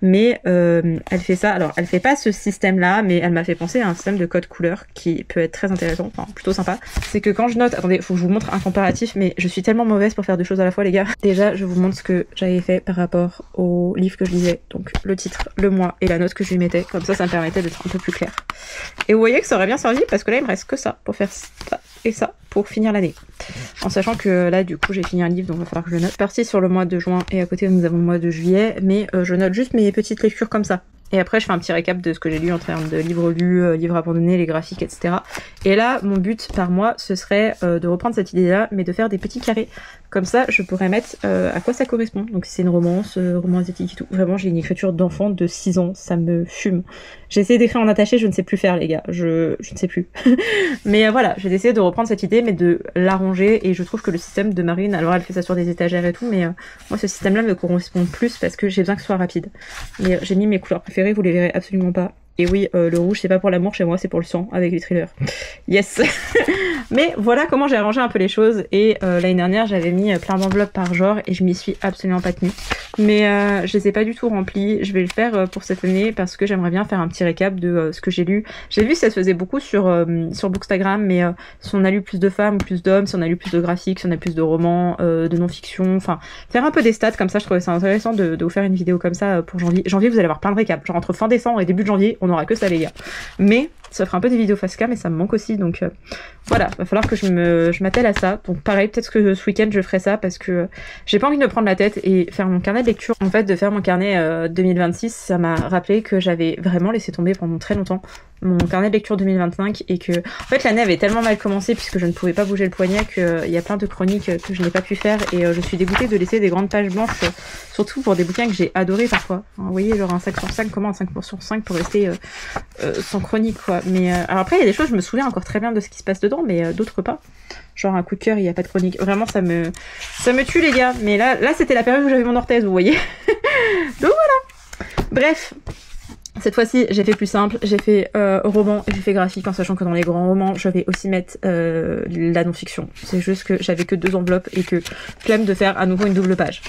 Mais elle fait ça. Alors, elle fait pas ce système-là, mais elle m'a fait penser à un système de code couleur qui peut être très intéressant, enfin plutôt sympa. C'est que quand je note... Attendez, faut que je vous montre un comparatif, mais je suis tellement mauvaise pour faire 2 choses à la fois, les gars. Déjà, je vous montre ce que j'avais fait par rapport au livre que je lisais. Donc, le titre, le mois et la note que je lui mettais. Comme ça me permettait d'être un peu plus clair. Et vous voyez que ça aurait bien servi parce que là, il me reste que ça pour faire ça et ça pour finir l'année. En sachant que là, du coup, j'ai fini un livre, donc il va falloir que je le note. Parti sur le mois de juin et à côté, nous avons le mois de juillet, mais je note juste mes petites lectures comme ça. Et après, je fais un petit récap de ce que j'ai lu en termes de livres lus, livres abandonnés, les graphiques, etc. Et là, mon but par mois, ce serait de reprendre cette idée-là, mais de faire des petits carrés Comme ça, je pourrais mettre à quoi ça correspond. Donc si c'est une romance, roman asiatique et tout. Vraiment, j'ai une écriture d'enfant de 6 ans, ça me fume. J'ai essayé d'écrire en attaché, je ne sais plus faire les gars, je ne sais plus. Mais voilà, j'ai décidé de reprendre cette idée, mais de l'arranger, et je trouve que le système de Marine, alors elle fait ça sur des étagères et tout, mais moi ce système-là me correspond plus parce que j'ai besoin que ce soit rapide. Mais j'ai mis mes couleurs préférées, vous les verrez absolument pas. Et oui, le rouge, c'est pas pour l'amour chez moi, c'est pour le sang, avec les thrillers. Yes. Mais voilà comment j'ai arrangé un peu les choses. Et l'année dernière, j'avais mis plein d'enveloppes par genre, et je m'y suis absolument pas tenue. Mais je les ai pas du tout remplies. Je vais le faire pour cette année, parce que j'aimerais bien faire un petit récap de ce que j'ai lu. J'ai vu que ça se faisait beaucoup sur Bookstagram, mais si on a lu plus de femmes ou plus d'hommes, si on a lu plus de graphiques, si on a plus de romans, de non-fiction, enfin, faire un peu des stats comme ça, je trouvais ça intéressant de vous faire une vidéo comme ça pour janvier. Janvier, vous allez avoir plein de récaps. Genre entre fin décembre et début de janvier, on aura que ça les gars. Mais ça fera un peu des vidéos face cam, mais ça me manque aussi, donc voilà, va falloir que je m'attelle à ça. Donc pareil, peut-être que ce week-end je ferai ça, parce que j'ai pas envie de me prendre la tête et faire mon carnet de lecture. En fait, de faire mon carnet 2026, ça m'a rappelé que j'avais vraiment laissé tomber pendant très longtemps mon carnet de lecture 2025, et que en fait l'année avait tellement mal commencé puisque je ne pouvais pas bouger le poignet, qu'il y a plein de chroniques que je n'ai pas pu faire, et je suis dégoûtée de laisser des grandes pages blanches, surtout pour des bouquins que j'ai adorés parfois. Vous voyez, genre un 5 sur 5, comment un 5 sur 5 pour rester sans chronique quoi. Mais alors après il y a des choses, je me souviens encore très bien de ce qui se passe dedans, mais d'autres pas. Genre un coup de cœur, il n'y a pas de chronique. Vraiment ça me tue les gars. Mais là c'était la période où j'avais mon orthèse, vous voyez. Donc voilà. Bref. Cette fois-ci, j'ai fait plus simple, j'ai fait roman et j'ai fait graphique, en sachant que dans les grands romans, je vais aussi mettre la non-fiction. C'est juste que j'avais que 2 enveloppes et que flemme de faire à nouveau une double page.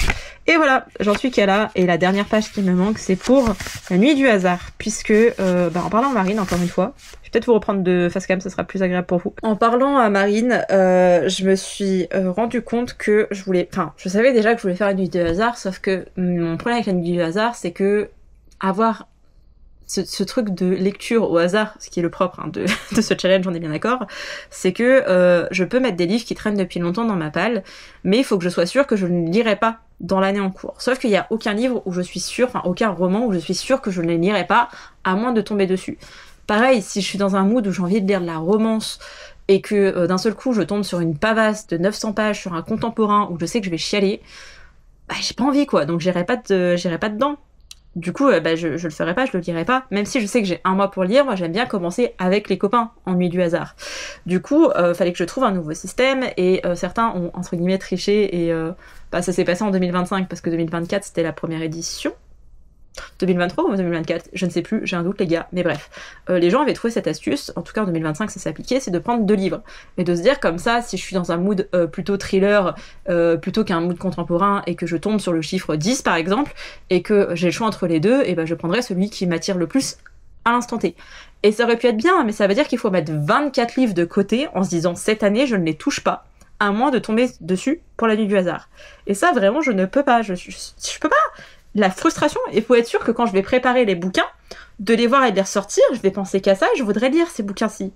Et voilà, j'en suis qu'à là, et la dernière page qui me manque, c'est pour la nuit du hasard, puisque, en parlant à Marine, encore une fois, je vais peut-être vous reprendre de face cam, ça sera plus agréable pour vous. En parlant à Marine, je me suis rendu compte que je savais déjà que je voulais faire une nuit du hasard, sauf que mon problème avec la nuit du hasard, c'est que avoir ce truc de lecture au hasard, ce qui est le propre de ce challenge, on est bien d'accord, c'est que je peux mettre des livres qui traînent depuis longtemps dans ma palle, mais il faut que je sois sûre que je ne lirai pas dans l'année en cours. Sauf qu'il n'y a aucun livre où je suis sûre, aucun roman où je suis sûre que je ne les lirai pas, à moins de tomber dessus. Pareil, si je suis dans un mood où j'ai envie de lire de la romance, et que d'un seul coup je tombe sur une pavasse de 900 pages sur un contemporain où je sais que je vais chialer, j'ai pas envie quoi, donc j'irai pas dedans. Du coup, je le ferai pas, je le lirai pas, même si je sais que j'ai 1 mois pour lire. Moi j'aime bien commencer avec les copains en nuit du hasard. Du coup, fallait que je trouve un nouveau système, et certains ont entre guillemets triché, et ça s'est passé en 2025 parce que 2024 c'était la première édition. 2023 ou 2024, je ne sais plus, j'ai un doute les gars, mais bref. Les gens avaient trouvé cette astuce, en tout cas en 2025 ça s'est appliqué, c'est de prendre 2 livres. Et de se dire comme ça, si je suis dans un mood plutôt thriller, plutôt qu'un mood contemporain, et que je tombe sur le chiffre 10 par exemple, et que j'ai le choix entre les deux, et je prendrai celui qui m'attire le plus à l'instant T. Et ça aurait pu être bien, mais ça veut dire qu'il faut mettre 24 livres de côté, en se disant cette année je ne les touche pas, à moins de tomber dessus pour la nuit du hasard. Et ça vraiment je ne peux pas, je peux pas. La frustration, il faut être sûr que quand je vais préparer les bouquins, de les voir et de les ressortir, je vais penser qu'à ça, je voudrais lire ces bouquins-ci.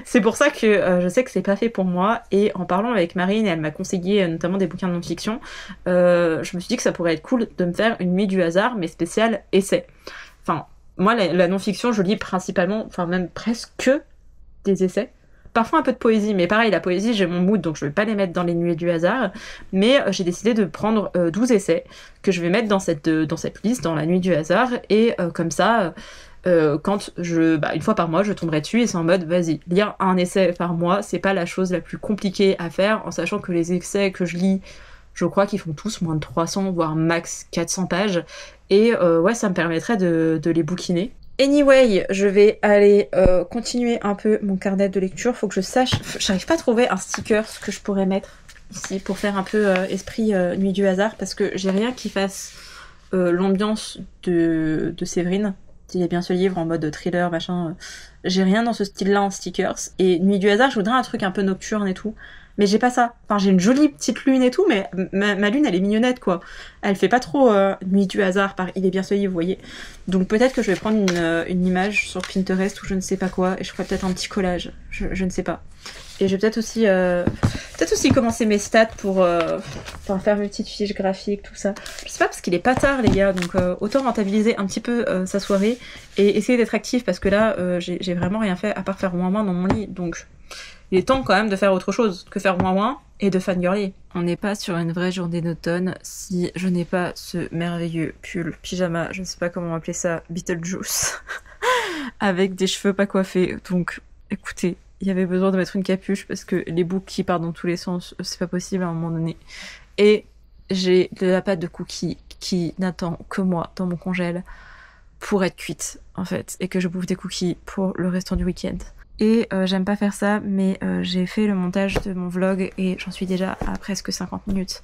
C'est pour ça que je sais que c'est pas fait pour moi, et en parlant avec Marine, elle m'a conseillé notamment des bouquins de non-fiction, je me suis dit que ça pourrait être cool de me faire une nuit du hasard, mais spéciale essai. Enfin, moi la non-fiction, je lis principalement, même presque que des essais. Parfois un peu de poésie, mais pareil, la poésie, j'ai mon mood, donc je vais pas les mettre dans les nuits du hasard, mais j'ai décidé de prendre 12 essais que je vais mettre dans cette liste, dans la nuit du hasard, et comme ça, quand une fois par mois, je tomberai dessus, et c'est en mode, vas-y, lire un essai par mois, c'est pas la chose la plus compliquée à faire, en sachant que les essais que je lis, je crois qu'ils font tous moins de 300, voire max 400 pages, et ça me permettrait de les bouquiner. Anyway, je vais aller continuer un peu mon carnet de lecture. Faut que je sache... J'arrive pas à trouver un sticker que je pourrais mettre ici pour faire un peu esprit nuit du hasard, parce que j'ai rien qui fasse l'ambiance de Séverine. Il y a bien ce livre en mode thriller, machin. J'ai rien dans ce style-là en stickers. Et nuit du hasard, je voudrais un truc un peu nocturne et tout. Mais j'ai pas ça. Enfin, j'ai une jolie petite lune et tout, mais ma lune, elle est mignonnette, quoi. Elle fait pas trop nuit du hasard par Il est bien ce livre, vous voyez. Donc peut-être que je vais prendre une image sur Pinterest ou je ne sais pas quoi, et je ferai peut-être un petit collage. Je ne sais pas. Et je vais peut-être aussi commencer mes stats pour faire une petite fiche graphique, tout ça. Je sais pas, parce qu'il est pas tard, les gars, donc autant rentabiliser un petit peu sa soirée et essayer d'être actif, parce que là, j'ai vraiment rien fait à part faire moins dans mon lit, donc... il est temps quand même de faire autre chose que faire ouin et de fangirler. On n'est pas sur une vraie journée d'automne si je n'ai pas ce merveilleux pull pyjama, je ne sais pas comment appeler ça, Beetlejuice, avec des cheveux pas coiffés. Donc écoutez, il y avait besoin de mettre une capuche parce que les boucles qui partent dans tous les sens, c'est pas possible à un moment donné. Et j'ai de la pâte de cookies qui n'attend que moi dans mon congèle pour être cuite en fait, et que je bouffe des cookies pour le restant du week-end. Et j'aime pas faire ça, mais j'ai fait le montage de mon vlog et j'en suis déjà à presque 50 minutes.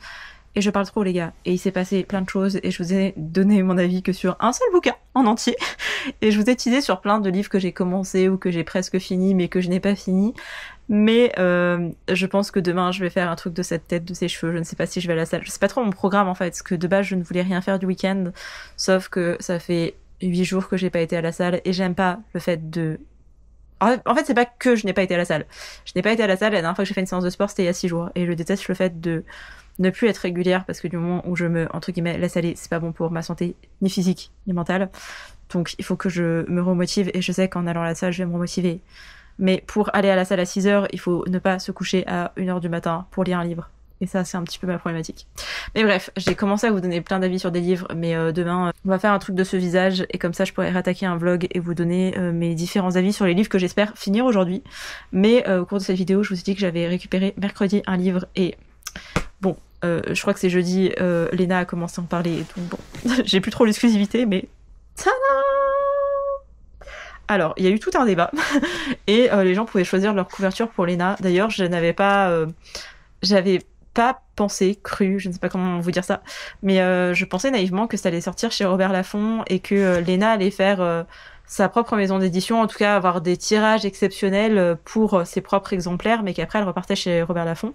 Et je parle trop les gars, et il s'est passé plein de choses et je vous ai donné mon avis que sur un seul bouquin en entier. Et je vous ai teasé sur plein de livres que j'ai commencé ou que j'ai presque fini mais que je n'ai pas fini. Mais je pense que demain je vais faire un truc de cette tête, de ces cheveux, je ne sais pas si je vais à la salle. Je sais pas trop mon programme en fait, parce que de base je ne voulais rien faire du week-end, sauf que ça fait 8 jours que j'ai pas été à la salle et j'aime pas le fait de... En fait, c'est pas que je n'ai pas été à la salle. Je n'ai pas été à la salle, la dernière fois que j'ai fait une séance de sport, c'était il y a 6 jours. Et je déteste le fait de ne plus être régulière parce que du moment où je me, entre guillemets, laisse aller, c'est pas bon pour ma santé, ni physique, ni mentale. Donc il faut que je me remotive et je sais qu'en allant à la salle, je vais me remotiver. Mais pour aller à la salle à 6h, il faut ne pas se coucher à 1h du matin pour lire un livre. Et ça, c'est un petit peu ma problématique. Mais bref, j'ai commencé à vous donner plein d'avis sur des livres, mais demain, on va faire un truc de ce visage, et comme ça, je pourrai rattaquer un vlog et vous donner mes différents avis sur les livres que j'espère finir aujourd'hui. Mais au cours de cette vidéo, je vous ai dit que j'avais récupéré mercredi un livre, et bon, je crois que c'est jeudi, Léna a commencé à en parler, donc bon, j'ai plus trop l'exclusivité, mais... Tadam! Alors, il y a eu tout un débat, et les gens pouvaient choisir leur couverture pour Léna. D'ailleurs, j'avais pas pensé, cru, je ne sais pas comment vous dire ça, mais je pensais naïvement que ça allait sortir chez Robert Laffont et que Léna allait faire sa propre maison d'édition, en tout cas avoir des tirages exceptionnels pour ses propres exemplaires, mais qu'après elle repartait chez Robert Laffont.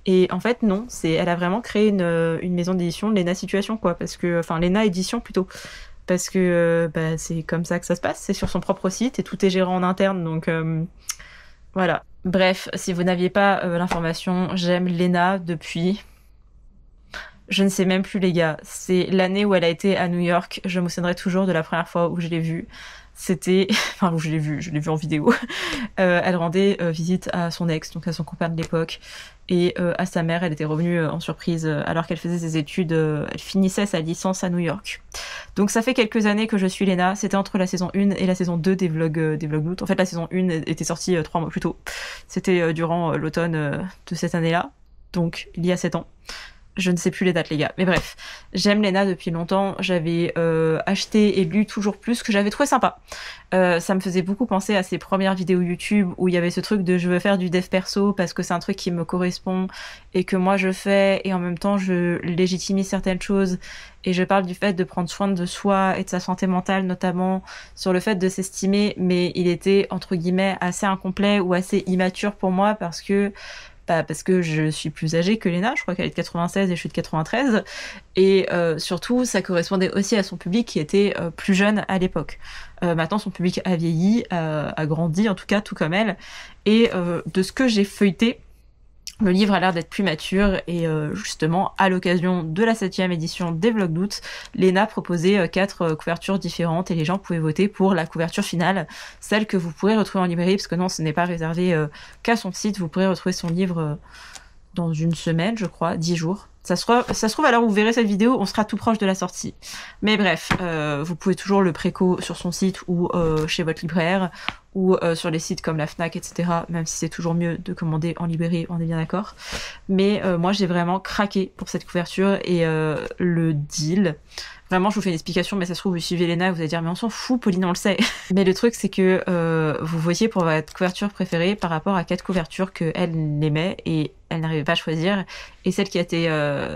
Et en fait non, elle a vraiment créé une maison d'édition, Léna Situation quoi, parce que, enfin Léna Édition plutôt, parce que c'est comme ça que ça se passe, c'est sur son propre site et tout est géré en interne, donc voilà. Bref, si vous n'aviez pas l'information, j'aime Léna depuis... Je ne sais même plus les gars, c'est l'année où elle a été à New York, je me souviendrai toujours de la première fois où je l'ai vue. C'était... Enfin, où je l'ai vue en vidéo. Elle rendait visite à son ex, donc à son copain de l'époque, et à sa mère, elle était revenue en surprise alors qu'elle faisait ses études, elle finissait sa licence à New York. Donc ça fait quelques années que je suis Léna, c'était entre la saison 1 et la saison 2 des vlogs d'août. En fait la saison 1 était sortie 3 mois plus tôt, c'était durant l'automne de cette année-là, donc il y a 7 ans. Je ne sais plus les dates les gars, mais bref, j'aime Léna depuis longtemps, j'avais acheté et lu toujours plus, que j'avais trouvé sympa. Ça me faisait beaucoup penser à ses premières vidéos YouTube où il y avait ce truc de je veux faire du dev perso parce que c'est un truc qui me correspond et que moi je fais, et en même temps je légitimise certaines choses et je parle du fait de prendre soin de soi et de sa santé mentale notamment, sur le fait de s'estimer, mais il était entre guillemets assez incomplet ou assez immature pour moi parce que je suis plus âgée que Léna, je crois qu'elle est de 96 et je suis de 93, et surtout ça correspondait aussi à son public qui était plus jeune à l'époque. Maintenant son public a vieilli, a grandi en tout cas, tout comme elle, et de ce que j'ai feuilleté, le livre a l'air d'être plus mature, et justement, à l'occasion de la 7e édition des vlogs d'août, Léna proposait 4 couvertures différentes et les gens pouvaient voter pour la couverture finale, celle que vous pourrez retrouver en librairie, parce que non, ce n'est pas réservé qu'à son site, vous pourrez retrouver son livre dans une semaine, je crois, 10 jours. Ça se trouve à l'heure où vous verrez cette vidéo, on sera tout proche de la sortie. Mais bref, vous pouvez toujours le préco sur son site ou chez votre libraire, ou sur les sites comme la Fnac, etc. Même si c'est toujours mieux de commander en librairie, on est bien d'accord. Mais moi j'ai vraiment craqué pour cette couverture et le deal. Vraiment, je vous fais une explication, mais ça se trouve, vous suivez Léna, vous allez dire, mais on s'en fout, Pauline, on le sait. Mais le truc, c'est que vous votiez pour votre couverture préférée par rapport à 4 couvertures qu'elle aimait et elle n'arrivait pas à choisir. Et celle qui a été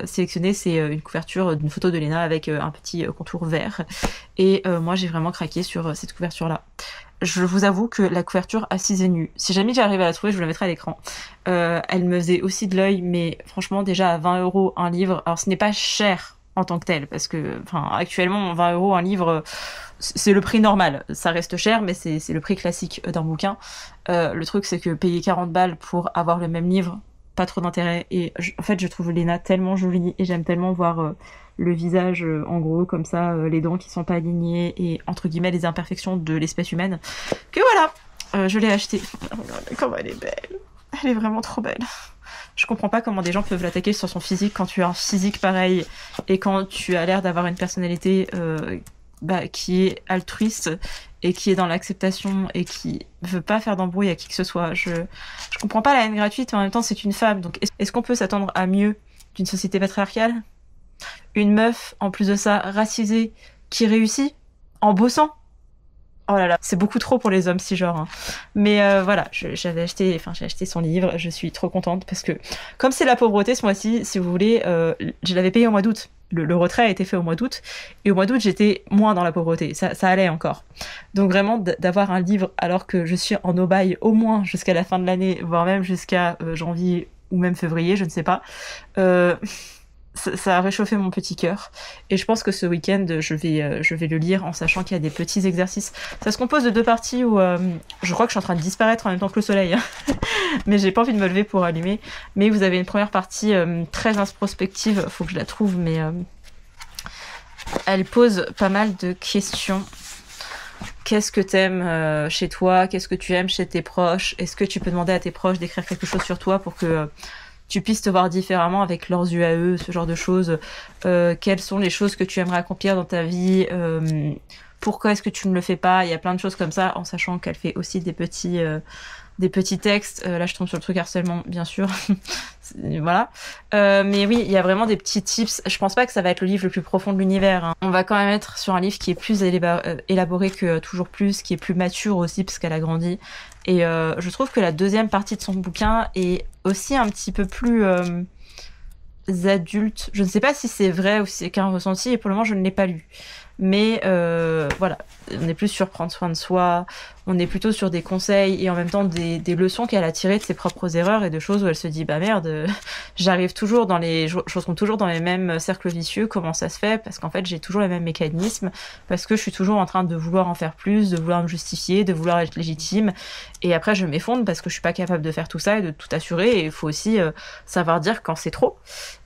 sélectionnée, c'est une couverture d'une photo de Léna avec un petit contour vert. Et moi, j'ai vraiment craqué sur cette couverture-là. Je vous avoue que la couverture assise et nue, si jamais j'arrive à la trouver, je vous la mettrai à l'écran. Elle me faisait aussi de l'œil, mais franchement, déjà à 20 € un livre, alors ce n'est pas cher en tant que tel, parce que actuellement 20 € un livre, c'est le prix normal, ça reste cher, mais c'est le prix classique d'un bouquin. Le truc c'est que payer 40 balles pour avoir le même livre, pas trop d'intérêt, et en fait je trouve Léna tellement jolie et j'aime tellement voir le visage en gros comme ça, les dents qui sont pas alignées et entre guillemets les imperfections de l'espèce humaine, que voilà, je l'ai acheté. Regardez comment elle est belle. Elle est vraiment trop belle. Je comprends pas comment des gens peuvent l'attaquer sur son physique quand tu as un physique pareil et quand tu as l'air d'avoir une personnalité qui est altruiste et qui est dans l'acceptation et qui veut pas faire d'embrouille à qui que ce soit. Je comprends pas la haine gratuite, mais en même temps c'est une femme. Donc est-ce qu'on peut s'attendre à mieux d'une société patriarcale? Une meuf, en plus de ça, racisée, qui réussit en bossant? Oh là là, c'est beaucoup trop pour les hommes cisgenres. Hein. Mais voilà, j'ai acheté son livre, je suis trop contente parce que comme c'est la pauvreté ce mois-ci, si vous voulez, je l'avais payé au mois d'août. Le retrait a été fait au mois d'août et au mois d'août j'étais moins dans la pauvreté, ça allait encore. Donc vraiment d'avoir un livre alors que je suis en aubaille au moins jusqu'à la fin de l'année, voire même jusqu'à janvier ou même février, je ne sais pas. Ça a réchauffé mon petit cœur et je pense que ce week-end je vais le lire en sachant qu'il y a des petits exercices. Ça se compose de 2 parties où je crois que je suis en train de disparaître en même temps que le soleil mais j'ai pas envie de me lever pour allumer. Mais vous avez une première partie très introspective, faut que je la trouve, mais elle pose pas mal de questions. Qu'est-ce que t'aimes chez toi? Qu'est-ce que tu aimes chez tes proches? Est-ce que tu peux demander à tes proches d'écrire quelque chose sur toi pour que tu puisses te voir différemment avec leurs yeux à eux, ce genre de choses. Quelles sont les choses que tu aimerais accomplir dans ta vie? Pourquoi est-ce que tu ne le fais pas? Il y a plein de choses comme ça, en sachant qu'elle fait aussi des petits textes. Là, je tombe sur le truc harcèlement, bien sûr. Voilà. Mais oui, il y a vraiment des petits tips. Je pense pas que ça va être le livre le plus profond de l'univers. Hein. On va quand même être sur un livre qui est plus élaboré que Toujours Plus, qui est plus mature aussi, parce qu'elle a grandi. Et je trouve que la deuxième partie de son bouquin est aussi un petit peu plus adulte. Je ne sais pas si c'est vrai ou si c'est qu'un ressenti, et pour le moment, je ne l'ai pas lu. Mais voilà, on est plus sur prendre soin de soi, on est plutôt sur des conseils et en même temps des leçons qu'elle a tirées de ses propres erreurs et de choses où elle se dit bah merde, je retrouve toujours dans les mêmes cercles vicieux, comment ça se fait? Parce qu'en fait j'ai toujours les mêmes mécanismes, parce que je suis toujours en train de vouloir en faire plus, de vouloir me justifier, de vouloir être légitime, et après je m'effondre parce que je suis pas capable de faire tout ça et de tout assurer, et il faut aussi savoir dire quand c'est trop.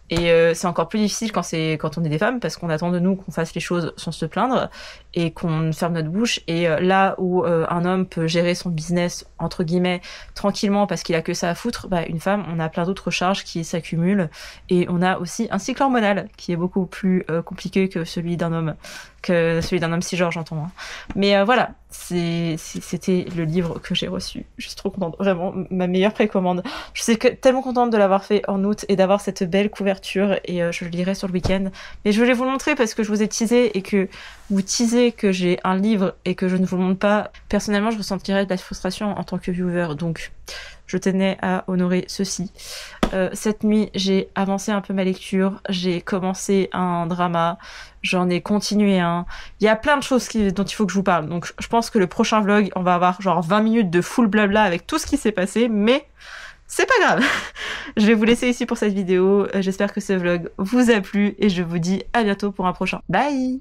Et c'est encore plus difficile quand on est des femmes, parce qu'on attend de nous qu'on fasse les choses sans se plaindre et qu'on ferme notre bouche. Et là où un homme peut gérer son business entre guillemets tranquillement parce qu'il a que ça à foutre, bah une femme, on a plein d'autres charges qui s'accumulent, et on a aussi un cycle hormonal qui est beaucoup plus compliqué que celui d'un homme cisgenre, j'entends. Hein. Mais voilà, c'était le livre que j'ai reçu. Je suis trop contente, vraiment, ma meilleure précommande. Je suis tellement contente de l'avoir fait en août et d'avoir cette belle couverture, et je le lirai sur le week-end. Mais je voulais vous le montrer parce que je vous ai teasé, et que vous teasez que j'ai un livre et que je ne vous le montre pas. Personnellement, je ressentirais de la frustration en tant que viewer, donc je tenais à honorer ceci. Cette nuit, j'ai avancé un peu ma lecture, j'ai commencé un drama, j'en ai continué un. Il y a plein de choses dont il faut que je vous parle. Donc je pense que le prochain vlog, on va avoir genre 20 minutes de full blabla avec tout ce qui s'est passé, mais c'est pas grave. Je vais vous laisser ici pour cette vidéo. J'espère que ce vlog vous a plu et je vous dis à bientôt pour un prochain. Bye!